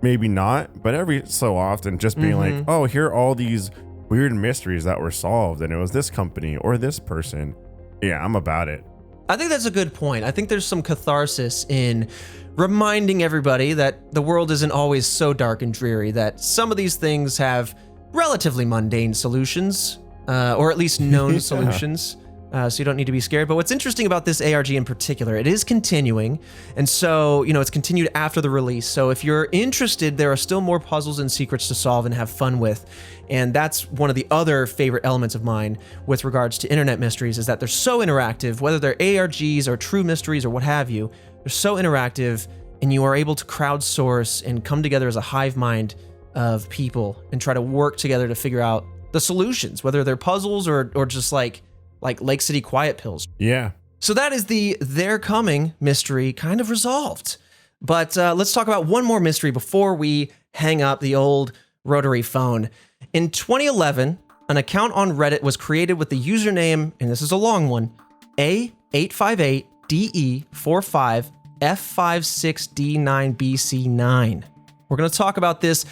maybe not, but every so often just being like, oh, here are all these weird mysteries that were solved and it was this company or this person. Yeah, I'm about it. I think that's a good point. I think there's some catharsis in reminding everybody that the world isn't always so dark and dreary, that some of these things have relatively mundane solutions, or at least known solutions. So you don't need to be scared. But what's interesting about this ARG in particular, it is continuing. And so, it's continued after the release. So if you're interested, there are still more puzzles and secrets to solve and have fun with. And that's one of the other favorite elements of mine with regards to internet mysteries, is that they're so interactive, whether they're ARGs or true mysteries or what have you, they're so interactive and you are able to crowdsource and come together as a hive mind of people and try to work together to figure out the solutions, whether they're puzzles or just like Lake City Quiet Pills. Yeah. So that is the They're Coming mystery kind of resolved. But let's talk about one more mystery before we hang up the old rotary phone. In 2011, an account on Reddit was created with the username, and this is a long one, A858DE45F56D9BC9. We're going to talk about this,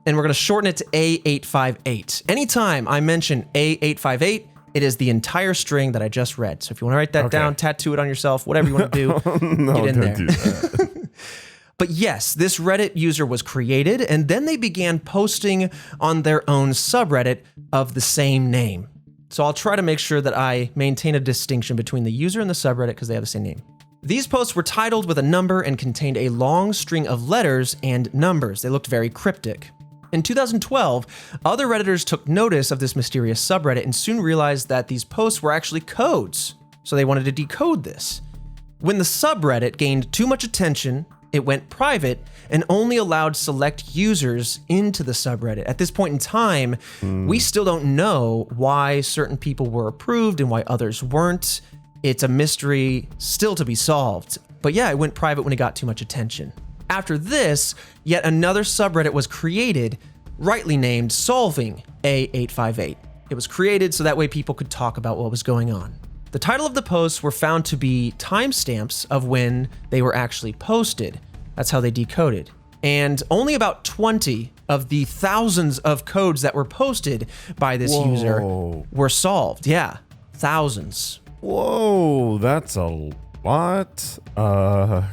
and we're going to shorten it to A858. Anytime I mention A858, it is the entire string that I just read. So if you want to write that down, tattoo it on yourself, whatever you want to do, get in there. Do that. But yes, this Reddit user was created, and then they began posting on their own subreddit of the same name. So I'll try to make sure that I maintain a distinction between the user and the subreddit because they have the same name. These posts were titled with a number and contained a long string of letters and numbers. They looked very cryptic. In 2012, other Redditors took notice of this mysterious subreddit and soon realized that these posts were actually codes, so they wanted to decode this. When the subreddit gained too much attention, it went private and only allowed select users into the subreddit. At this point in time, we still don't know why certain people were approved and why others weren't. It's a mystery still to be solved. But yeah, it went private when it got too much attention. After this, yet another subreddit was created, rightly named Solving A858. It was created so that way people could talk about what was going on. The title of the posts were found to be timestamps of when they were actually posted. That's how they decoded. And only about 20 of the thousands of codes that were posted by this user were solved. Yeah, thousands. Whoa, that's a lot. God,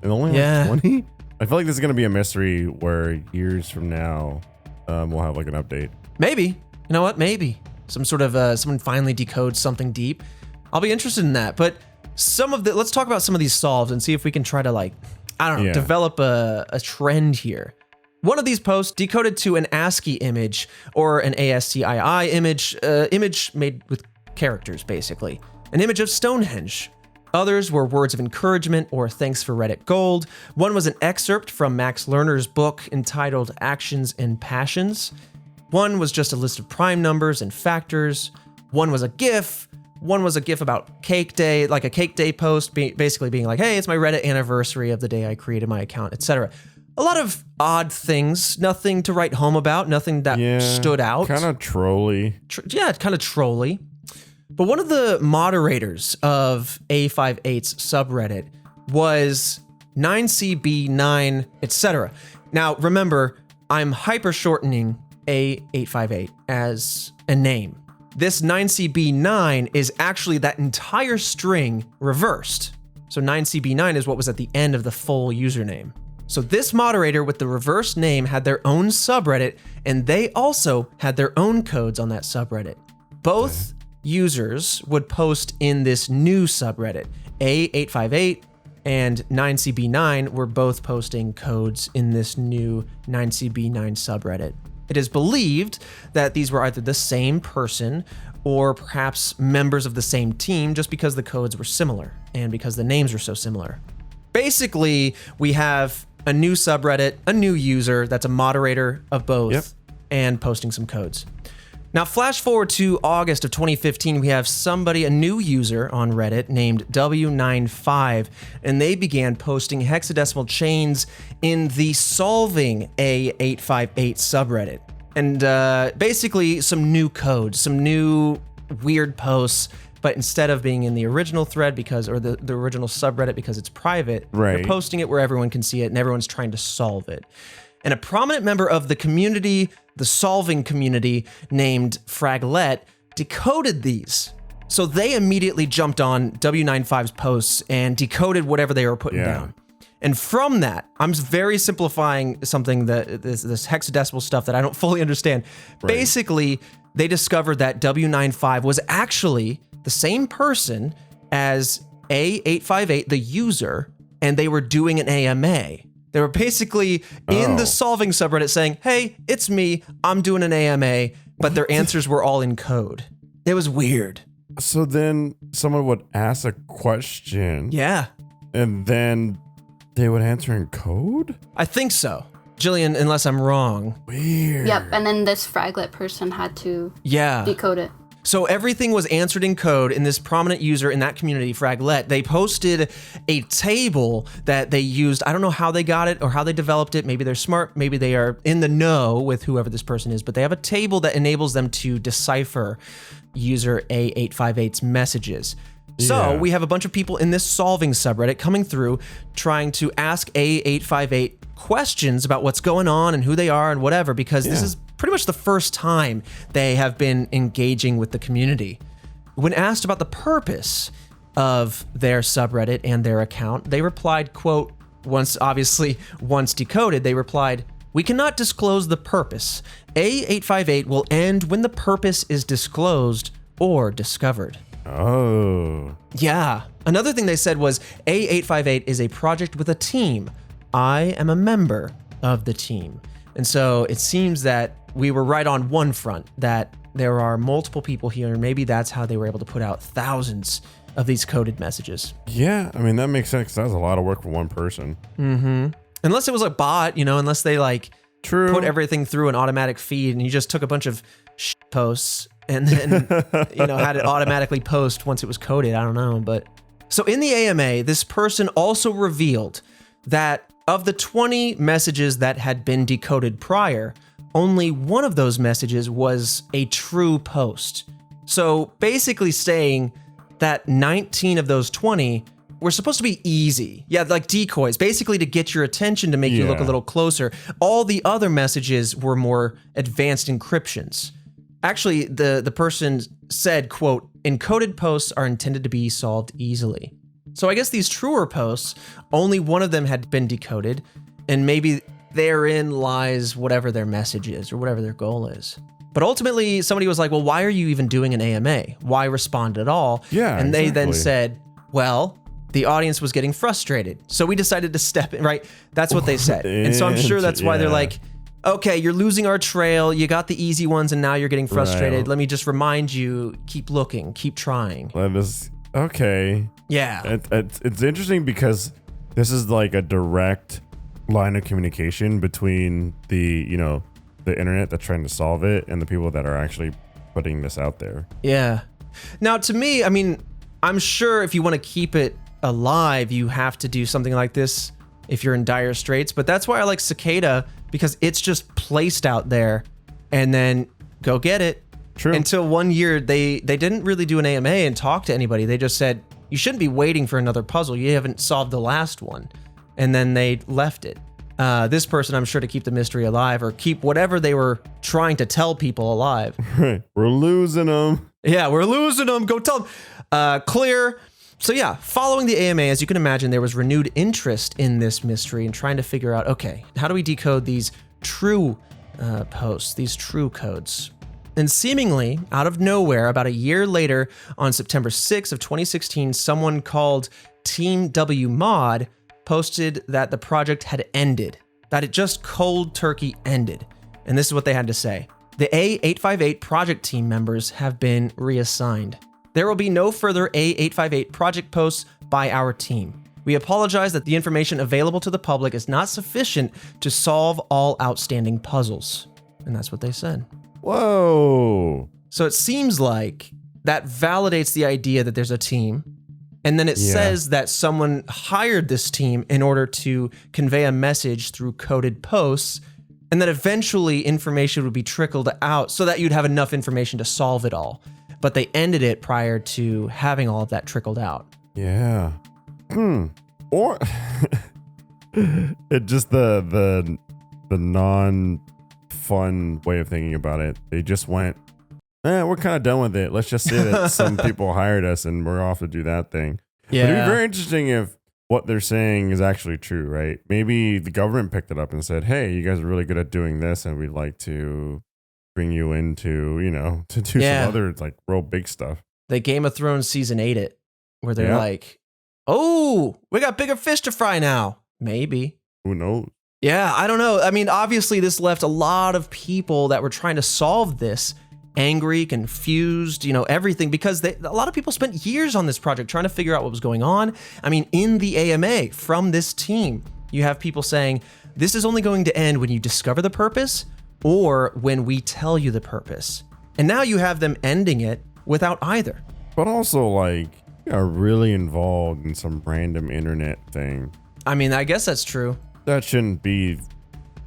only like 20? I feel like this is going to be a mystery where years from now, we'll have like an update. Maybe. You know what? Maybe. Some sort of, someone finally decodes something deep. I'll be interested in that. But let's talk about some of these solved and see if we can try to develop a trend here. One of these posts decoded to an ASCII image or an ASCII image made with characters, basically. An image of Stonehenge. Others were words of encouragement or thanks for Reddit Gold. One was an excerpt from Max Lerner's book entitled Actions and Passions. One was just a list of prime numbers and factors. One was a GIF. One was a GIF about Cake Day, like a Cake Day post, basically being like, hey, it's my Reddit anniversary of the day I created my account, etc. A lot of odd things, nothing to write home about, nothing that stood out. Kind of trolly. Kind of trolly. But one of the moderators of A58's subreddit was 9CB9, etc. Now, remember, I'm hyper shortening A858 as a name. This 9CB9 is actually that entire string reversed. So 9CB9 is what was at the end of the full username. So this moderator with the reverse name had their own subreddit, and they also had their own codes on that subreddit. Both users would post in this new subreddit. A858 and 9CB9 were both posting codes in this new 9CB9 subreddit. It is believed that these were either the same person or perhaps members of the same team, just because the codes were similar and because the names were so similar. Basically, we have a new subreddit, a new user that's a moderator of both, and posting some codes. Now, flash forward to August of 2015, we have a new user on Reddit named W95, and they began posting hexadecimal chains in the solving A858 subreddit. And basically some new codes, some new weird posts, but instead of being in the original thread or the original subreddit because it's private, they're posting it where everyone can see it and everyone's trying to solve it. And a prominent member of the community, the solving community, named Fraglet, decoded these. So they immediately jumped on W95's posts and decoded whatever they were putting down. And from that, I'm very simplifying something that this hexadecimal stuff that I don't fully understand. Basically, they discovered that W95 was actually the same person as A858, the user, and they were doing an AMA. They were basically in the solving subreddit saying, hey, it's me, I'm doing an AMA, but their answers were all in code. It was weird. So then someone would ask a question. Yeah. And then they would answer in code? I think so. Jillian, unless I'm wrong. Weird. Yep, and then this Fraglet person had to decode it. So everything was answered in code, and this prominent user in that community, Fraglet, they posted a table that they used. I don't know how they got it or how they developed it. Maybe they're smart. Maybe they are in the know with whoever this person is, but they have a table that enables them to decipher user A858's messages. So we have a bunch of people in this solving subreddit coming through trying to ask A858 questions about what's going on and who they are and whatever, because this is pretty much the first time they have been engaging with the community. When asked about the purpose of their subreddit and their account, they replied, quote, once decoded, they replied, "We cannot disclose the purpose. A858 will end when the purpose is disclosed or discovered." Oh. Yeah. Another thing they said was A858 is a project with a team. I am a member of the team. And so it seems that we were right on one front, that there are multiple people here, and maybe that's how they were able to put out thousands of these coded messages. Yeah, I mean, that makes sense, because that was a lot of work for one person. Mm-hmm. Unless it was a bot, unless they put everything through an automatic feed and you just took a bunch of posts and then, had it automatically post once it was coded. I don't know. But so in the AMA, this person also revealed that of the 20 messages that had been decoded prior, only one of those messages was a true post. So basically saying that 19 of those 20 were supposed to be easy. Yeah, like decoys, basically to get your attention, to make you look a little closer. All the other messages were more advanced encryptions. Actually, the person said, quote, "Encoded posts are intended to be solved easily." So I guess these truer posts, only one of them had been decoded, and maybe therein lies whatever their message is or whatever their goal is. But ultimately, somebody was like, well, why are you even doing an AMA? Why respond at all? Yeah, and they then said, well, the audience was getting frustrated, so we decided to step in, right? That's what they said. And so I'm sure that's why they're like, okay, you're losing our trail. You got the easy ones, and now you're getting frustrated. Right. Let me just remind you, keep looking, keep trying. Okay. Yeah. It's interesting because this is like a direct line of communication between the internet that's trying to solve it and the people that are actually putting this out there. Yeah. Now, to me, I mean, I'm sure if you want to keep it alive, you have to do something like this if you're in dire straits. But that's why I like Cicada, because it's just placed out there and then go get it. True. Until one year, they didn't really do an AMA and talk to anybody. They just said, you shouldn't be waiting for another puzzle. You haven't solved the last one. And then they left it. This person, I'm sure, to keep the mystery alive or keep whatever they were trying to tell people alive. We're losing them. Yeah, we're losing them. Go tell them. Clear. So yeah, following the AMA, as you can imagine, there was renewed interest in this mystery and trying to figure out, okay, how do we decode these true posts, these true codes? And seemingly out of nowhere, about a year later, on September 6th of 2016, someone called Team W Mod posted that the project had ended, that it just cold turkey ended. And this is what they had to say. The A858 project team members have been reassigned. There will be no further A858 project posts by our team. We apologize that the information available to the public is not sufficient to solve all outstanding puzzles. And that's what they said. Whoa. So it seems like that validates the idea that there's a team. And then it says that someone hired this team in order to convey a message through coded posts, and that eventually information would be trickled out so that you'd have enough information to solve it all. But they ended it prior to having all of that trickled out. Yeah. Or it just the non-fun way of thinking about it. They just went, we're kind of done with it. Let's just say that some people hired us and we're off to do that thing. Yeah. But it'd be very interesting if what they're saying is actually true, right? Maybe the government picked it up and said, hey, you guys are really good at doing this and we'd like to bring you into, to do some other like real big stuff. They Game of Thrones season 8 it, where they're like, oh, we got bigger fish to fry now. Maybe. Who knows? Yeah, I don't know. I mean, obviously this left a lot of people that were trying to solve this angry, confused, everything, because a lot of people spent years on this project trying to figure out what was going on. I mean, in the AMA from this team, you have people saying, this is only going to end when you discover the purpose or when we tell you the purpose. And now you have them ending it without either. But also, are really involved in some random internet thing. I mean, I guess that's true. That shouldn't be,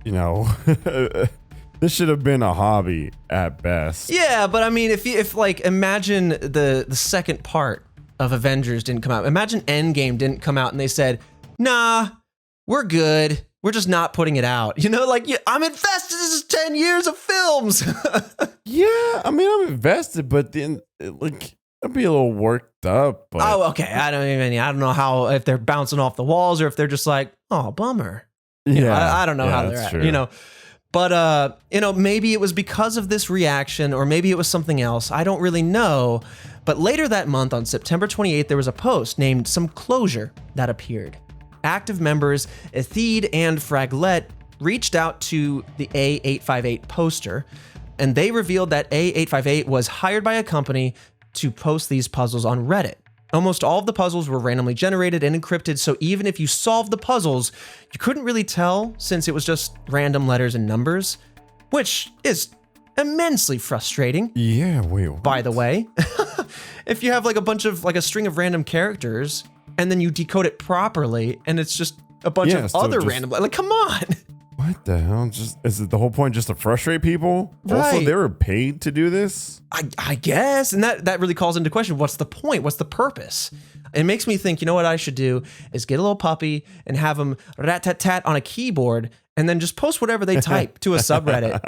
this should have been a hobby at best. Yeah, but I mean, if imagine the second part of Avengers didn't come out. Imagine Endgame didn't come out and they said, nah, we're good. We're just not putting it out. I'm invested. This is 10 years of films. Yeah, I mean, I'm invested, but then I'd be a little worked up. But oh, okay. I don't know if they're bouncing off the walls or if they're just like, oh, bummer. I don't know how they're at, true. But, maybe it was because of this reaction or maybe it was something else. I don't really know. But later that month on September 28th, there was a post named Some Closure that appeared. Active members Ethid and Fraglet reached out to the A858 poster, and they revealed that A858 was hired by a company to post these puzzles on Reddit. Almost all of the puzzles were randomly generated and encrypted, so even if you solved the puzzles, you couldn't really tell since it was just random letters and numbers, which is immensely frustrating. Yeah, wait, what? By the way, if you have a string of random characters and then you decode it properly and it's just a bunch of other random, come on. What the hell? Is it the whole point just to frustrate people? Right. Also, they were paid to do this? I guess. And that really calls into question, what's the point? What's the purpose? It makes me think, what I should do is get a little puppy and have him rat-tat-tat on a keyboard and then just post whatever they type to a subreddit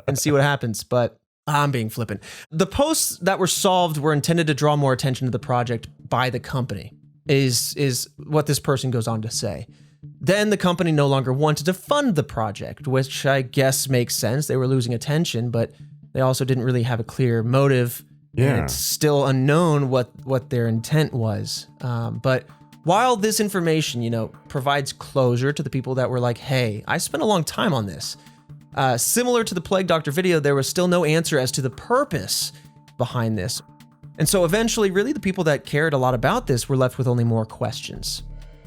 and see what happens. But I'm being flippant. The posts that were solved were intended to draw more attention to the project by the company, is what this person goes on to say. Then the company no longer wanted to fund the project, which I guess makes sense. They were losing attention, but they also didn't really have a clear motive. Yeah. And it's still unknown what their intent was. But while this information, provides closure to the people that were like, hey, I spent a long time on this. Similar to the Plague Doctor video, there was still no answer as to the purpose behind this. And so eventually, really, the people that cared a lot about this were left with only more questions.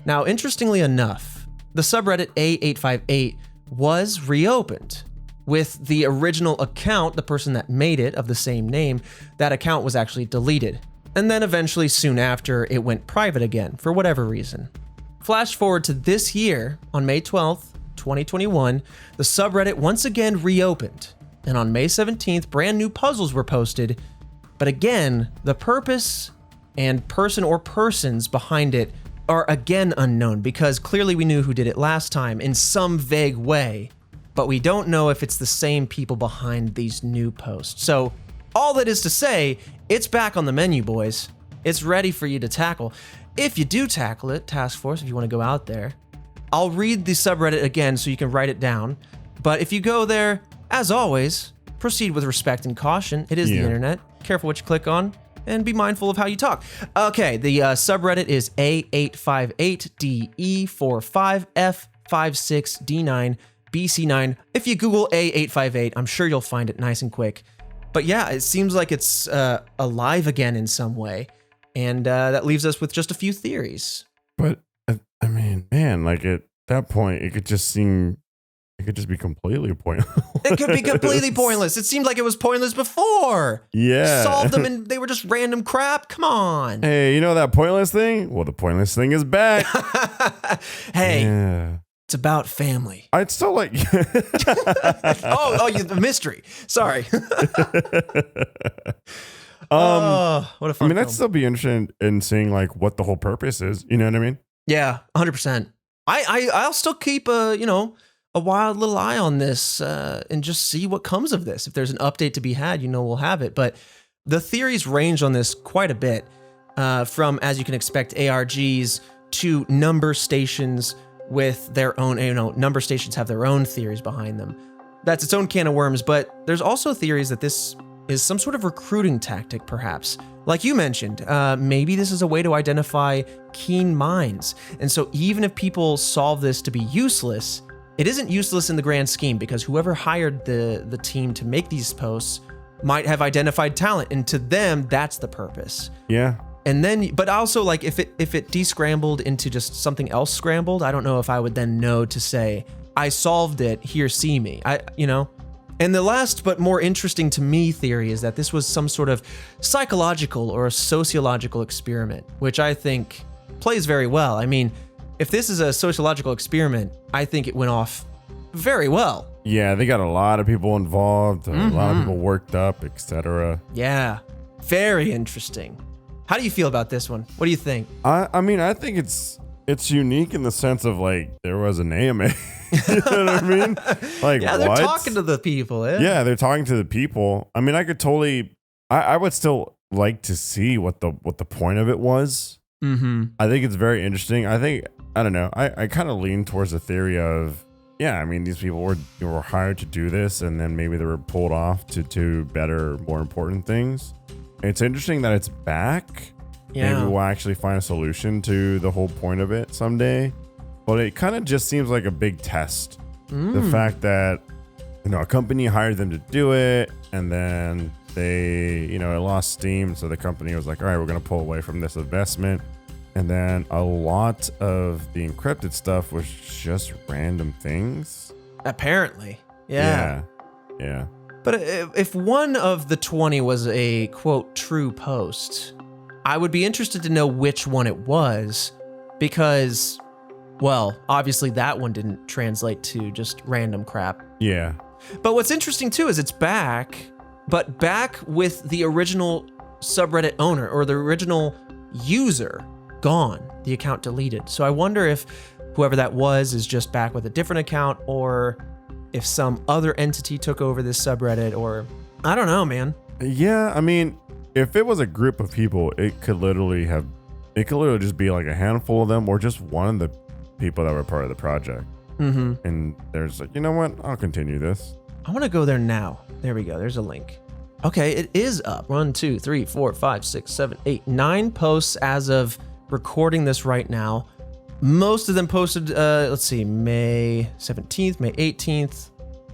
Now, interestingly enough, the subreddit A858 was reopened. With the original account, the person that made it of the same name, that account was actually deleted. And then eventually, soon after, it went private again, for whatever reason. Flash forward to this year, on May 12th, 2021, the subreddit once again reopened. And on May 17th, brand new puzzles were posted. But again, the purpose and person or persons behind it are again unknown because clearly we knew who did it last time in some vague way, but we don't know if it's the same people behind these new posts. So all that is to say, it's back on the menu, boys. It's ready for you to tackle. If you do tackle it, Task Force, if you want to go out there, I'll read the subreddit again so you can write it down. But if you go there, as always, proceed with respect and caution. It is the internet. Careful what you click on, and be mindful of how you talk. Okay, the subreddit is A858DE45F56D9BC9. If you Google A858, I'm sure you'll find it nice and quick. But yeah, it seems like it's alive again in some way, and that leaves us with just a few theories. But I mean, man, like at that point, it could just be completely pointless. It could be completely pointless. It seemed like it was pointless before. Yeah. Solved them and they were just random crap. Come on. Hey, you know that pointless thing? Well, the pointless thing is back. Hey, yeah. It's about family. I'd still like. the mystery. Sorry. What a fun I'd film. still be interested in seeing like what the whole purpose is. You know what I mean? Yeah, 100%. I'll still keep a wild little eye on this and just see what comes of this. If there's an update to be had, we'll have it. But the theories range on this quite a bit, from, as you can expect, ARGs to number stations with their own, number stations have their own theories behind them. That's its own can of worms, but there's also theories that this is some sort of recruiting tactic, perhaps. Like you mentioned, maybe this is a way to identify keen minds. And so even if people solve this to be useless, it isn't useless in the grand scheme because whoever hired the team to make these posts might have identified talent, and to them, that's the purpose. Yeah. And then, but also like if it descrambled into just something else scrambled, I don't know if I would then know to say, I solved it, here, see me, And the last but more interesting to me theory is that this was some sort of psychological or a sociological experiment, which I think plays very well. I mean, if this is a sociological experiment, I think it went off very well. Yeah, they got a lot of people involved, a lot of people worked up, etc. Yeah, very interesting. How do you feel about this one? What do you think? I mean, I think it's unique in the sense of like there was an AMA. You know what I mean? Like, yeah, they're what? talking to the people. Yeah, they're talking to the people. I mean, I could totally. I would still like to see what the point of it was. Mm-hmm. I think it's very interesting. I don't know. I kind of lean towards the theory of, yeah, I mean, these people were hired to do this, and then maybe they were pulled off to better, more important things. It's interesting that it's back. Yeah. Maybe we'll actually find a solution to the whole point of it someday. But it kind of just seems like a big test. The fact that, a company hired them to do it, and then they, it lost steam. So the company was like, all right, we're going to pull away from this investment. And then a lot of the encrypted stuff was just random things. Apparently. Yeah. Yeah. But if one of the 20 was a, quote, true post, I would be interested to know which one it was because, well, obviously that one didn't translate to just random crap. Yeah. But what's interesting too is it's back, but back with the original subreddit owner or the original user gone, the account deleted. So I wonder if whoever that was is just back with a different account, or if some other entity took over this subreddit, or I don't know, man. Yeah, I mean, if it was a group of people, it could literally just be like a handful of them or just one of the people that were part of the project. Mm-hmm. And there's like, you know what? I'll continue this. I want to go there now. There we go. There's a link. Okay, it is up. 1, 2, 3, 4, 5, 6, 7, 8, 9 posts as of recording this right now. Most of them posted, May 17th, May 18th,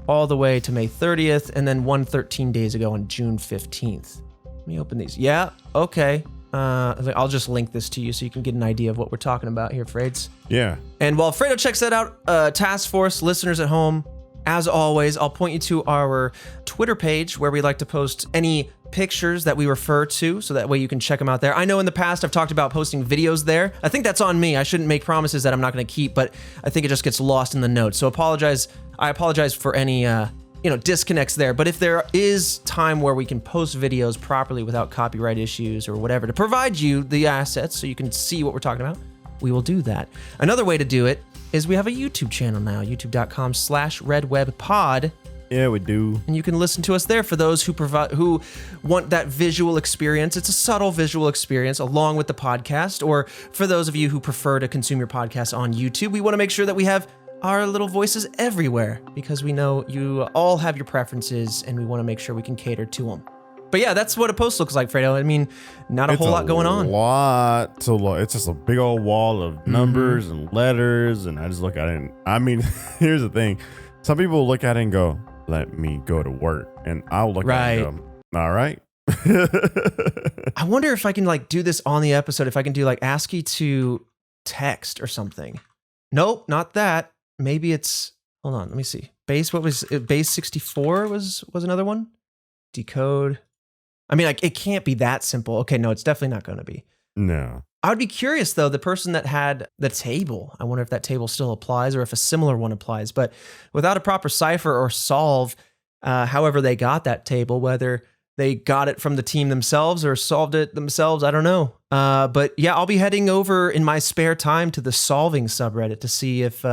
all the way to May 30th, and then one 13 days ago on June 15th. Let me open these. Yeah, okay. I'll just link this to you so you can get an idea of what we're talking about here, Frades. Yeah. And while Fredo checks that out, Task Force listeners at home, as always, I'll point you to our Twitter page where we like to post any pictures that we refer to, so that way you can check them out there. I know in the past I've talked about posting videos there. I think that's on me. I shouldn't make promises that I'm not going to keep, but I think it just gets lost in the notes. So I apologize for any disconnects there. But if there is time where we can post videos properly without copyright issues or whatever to provide you the assets so you can see what we're talking about, we will do that. Another way to do it is we have a YouTube channel now, youtube.com/redwebpod. Yeah, we do. And you can listen to us there for those who want that visual experience. It's a subtle visual experience along with the podcast, or for those of you who prefer to consume your podcast on YouTube, we want to make sure that we have our little voices everywhere because we know you all have your preferences and we want to make sure we can cater to them. But yeah, that's what a post looks like, Fredo. I mean, not a whole lot going on. It's just a big old wall of numbers and letters, and I just look at it. And, I mean, here's the thing. Some people look at it and go, let me go to work. And I'll look at it and go, all right. I wonder if I can like do this on the episode, if I can do like ASCII to text or something. Nope, not that. Maybe it's, hold on, let me see. Base 64 was another one? Decode. I mean, like, it can't be that simple. Okay, no, it's definitely not going to be. No. I would be curious, though, the person that had the table, I wonder if that table still applies or if a similar one applies. But without a proper cipher or solve, however they got that table, whether they got it from the team themselves or solved it themselves, I don't know. But yeah, I'll be heading over in my spare time to the solving subreddit to see if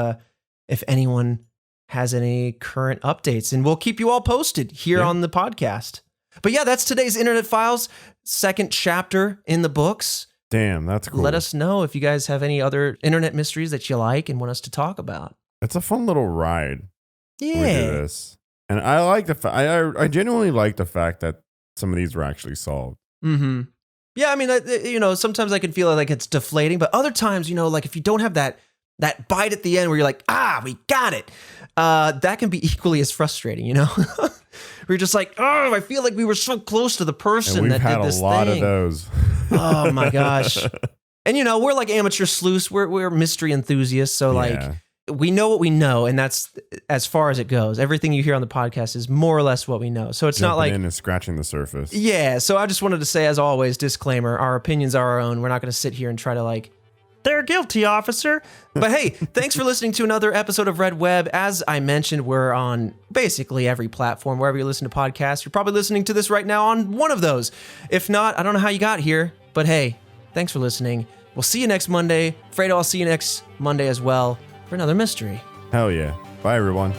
anyone has any current updates. And we'll keep you all posted here on the podcast. But yeah, that's today's Internet Files, second chapter in the books. Damn, that's cool. Let us know if you guys have any other internet mysteries that you like and want us to talk about. It's a fun little ride. Yeah. We do this. And I like the fact, I genuinely like the fact that some of these were actually solved. Mm-hmm. Yeah, I mean, sometimes I can feel like it's deflating, but other times, like if you don't have that bite at the end where you're like, we got it. That can be equally as frustrating, We're just like, I feel like we were so close to the person that did this thing. We've had a lot of those. Oh my gosh. And we're like amateur sleuths. We're mystery enthusiasts. So like we know what we know, and that's as far as it goes. Everything you hear on the podcast is more or less what we know. So it's not like in and scratching the surface. Yeah. So I just wanted to say, as always, disclaimer, our opinions are our own. We're not going to sit here and try to like, they're guilty, officer. But hey, thanks for listening to another episode of Red Web. As I mentioned, we're on basically every platform. Wherever you listen to podcasts, you're probably listening to this right now on one of those. If not, I don't know how you got here. But hey, thanks for listening. We'll see you next Monday. Fredo, I'll see you next Monday as well for another mystery. Hell yeah. Bye, everyone.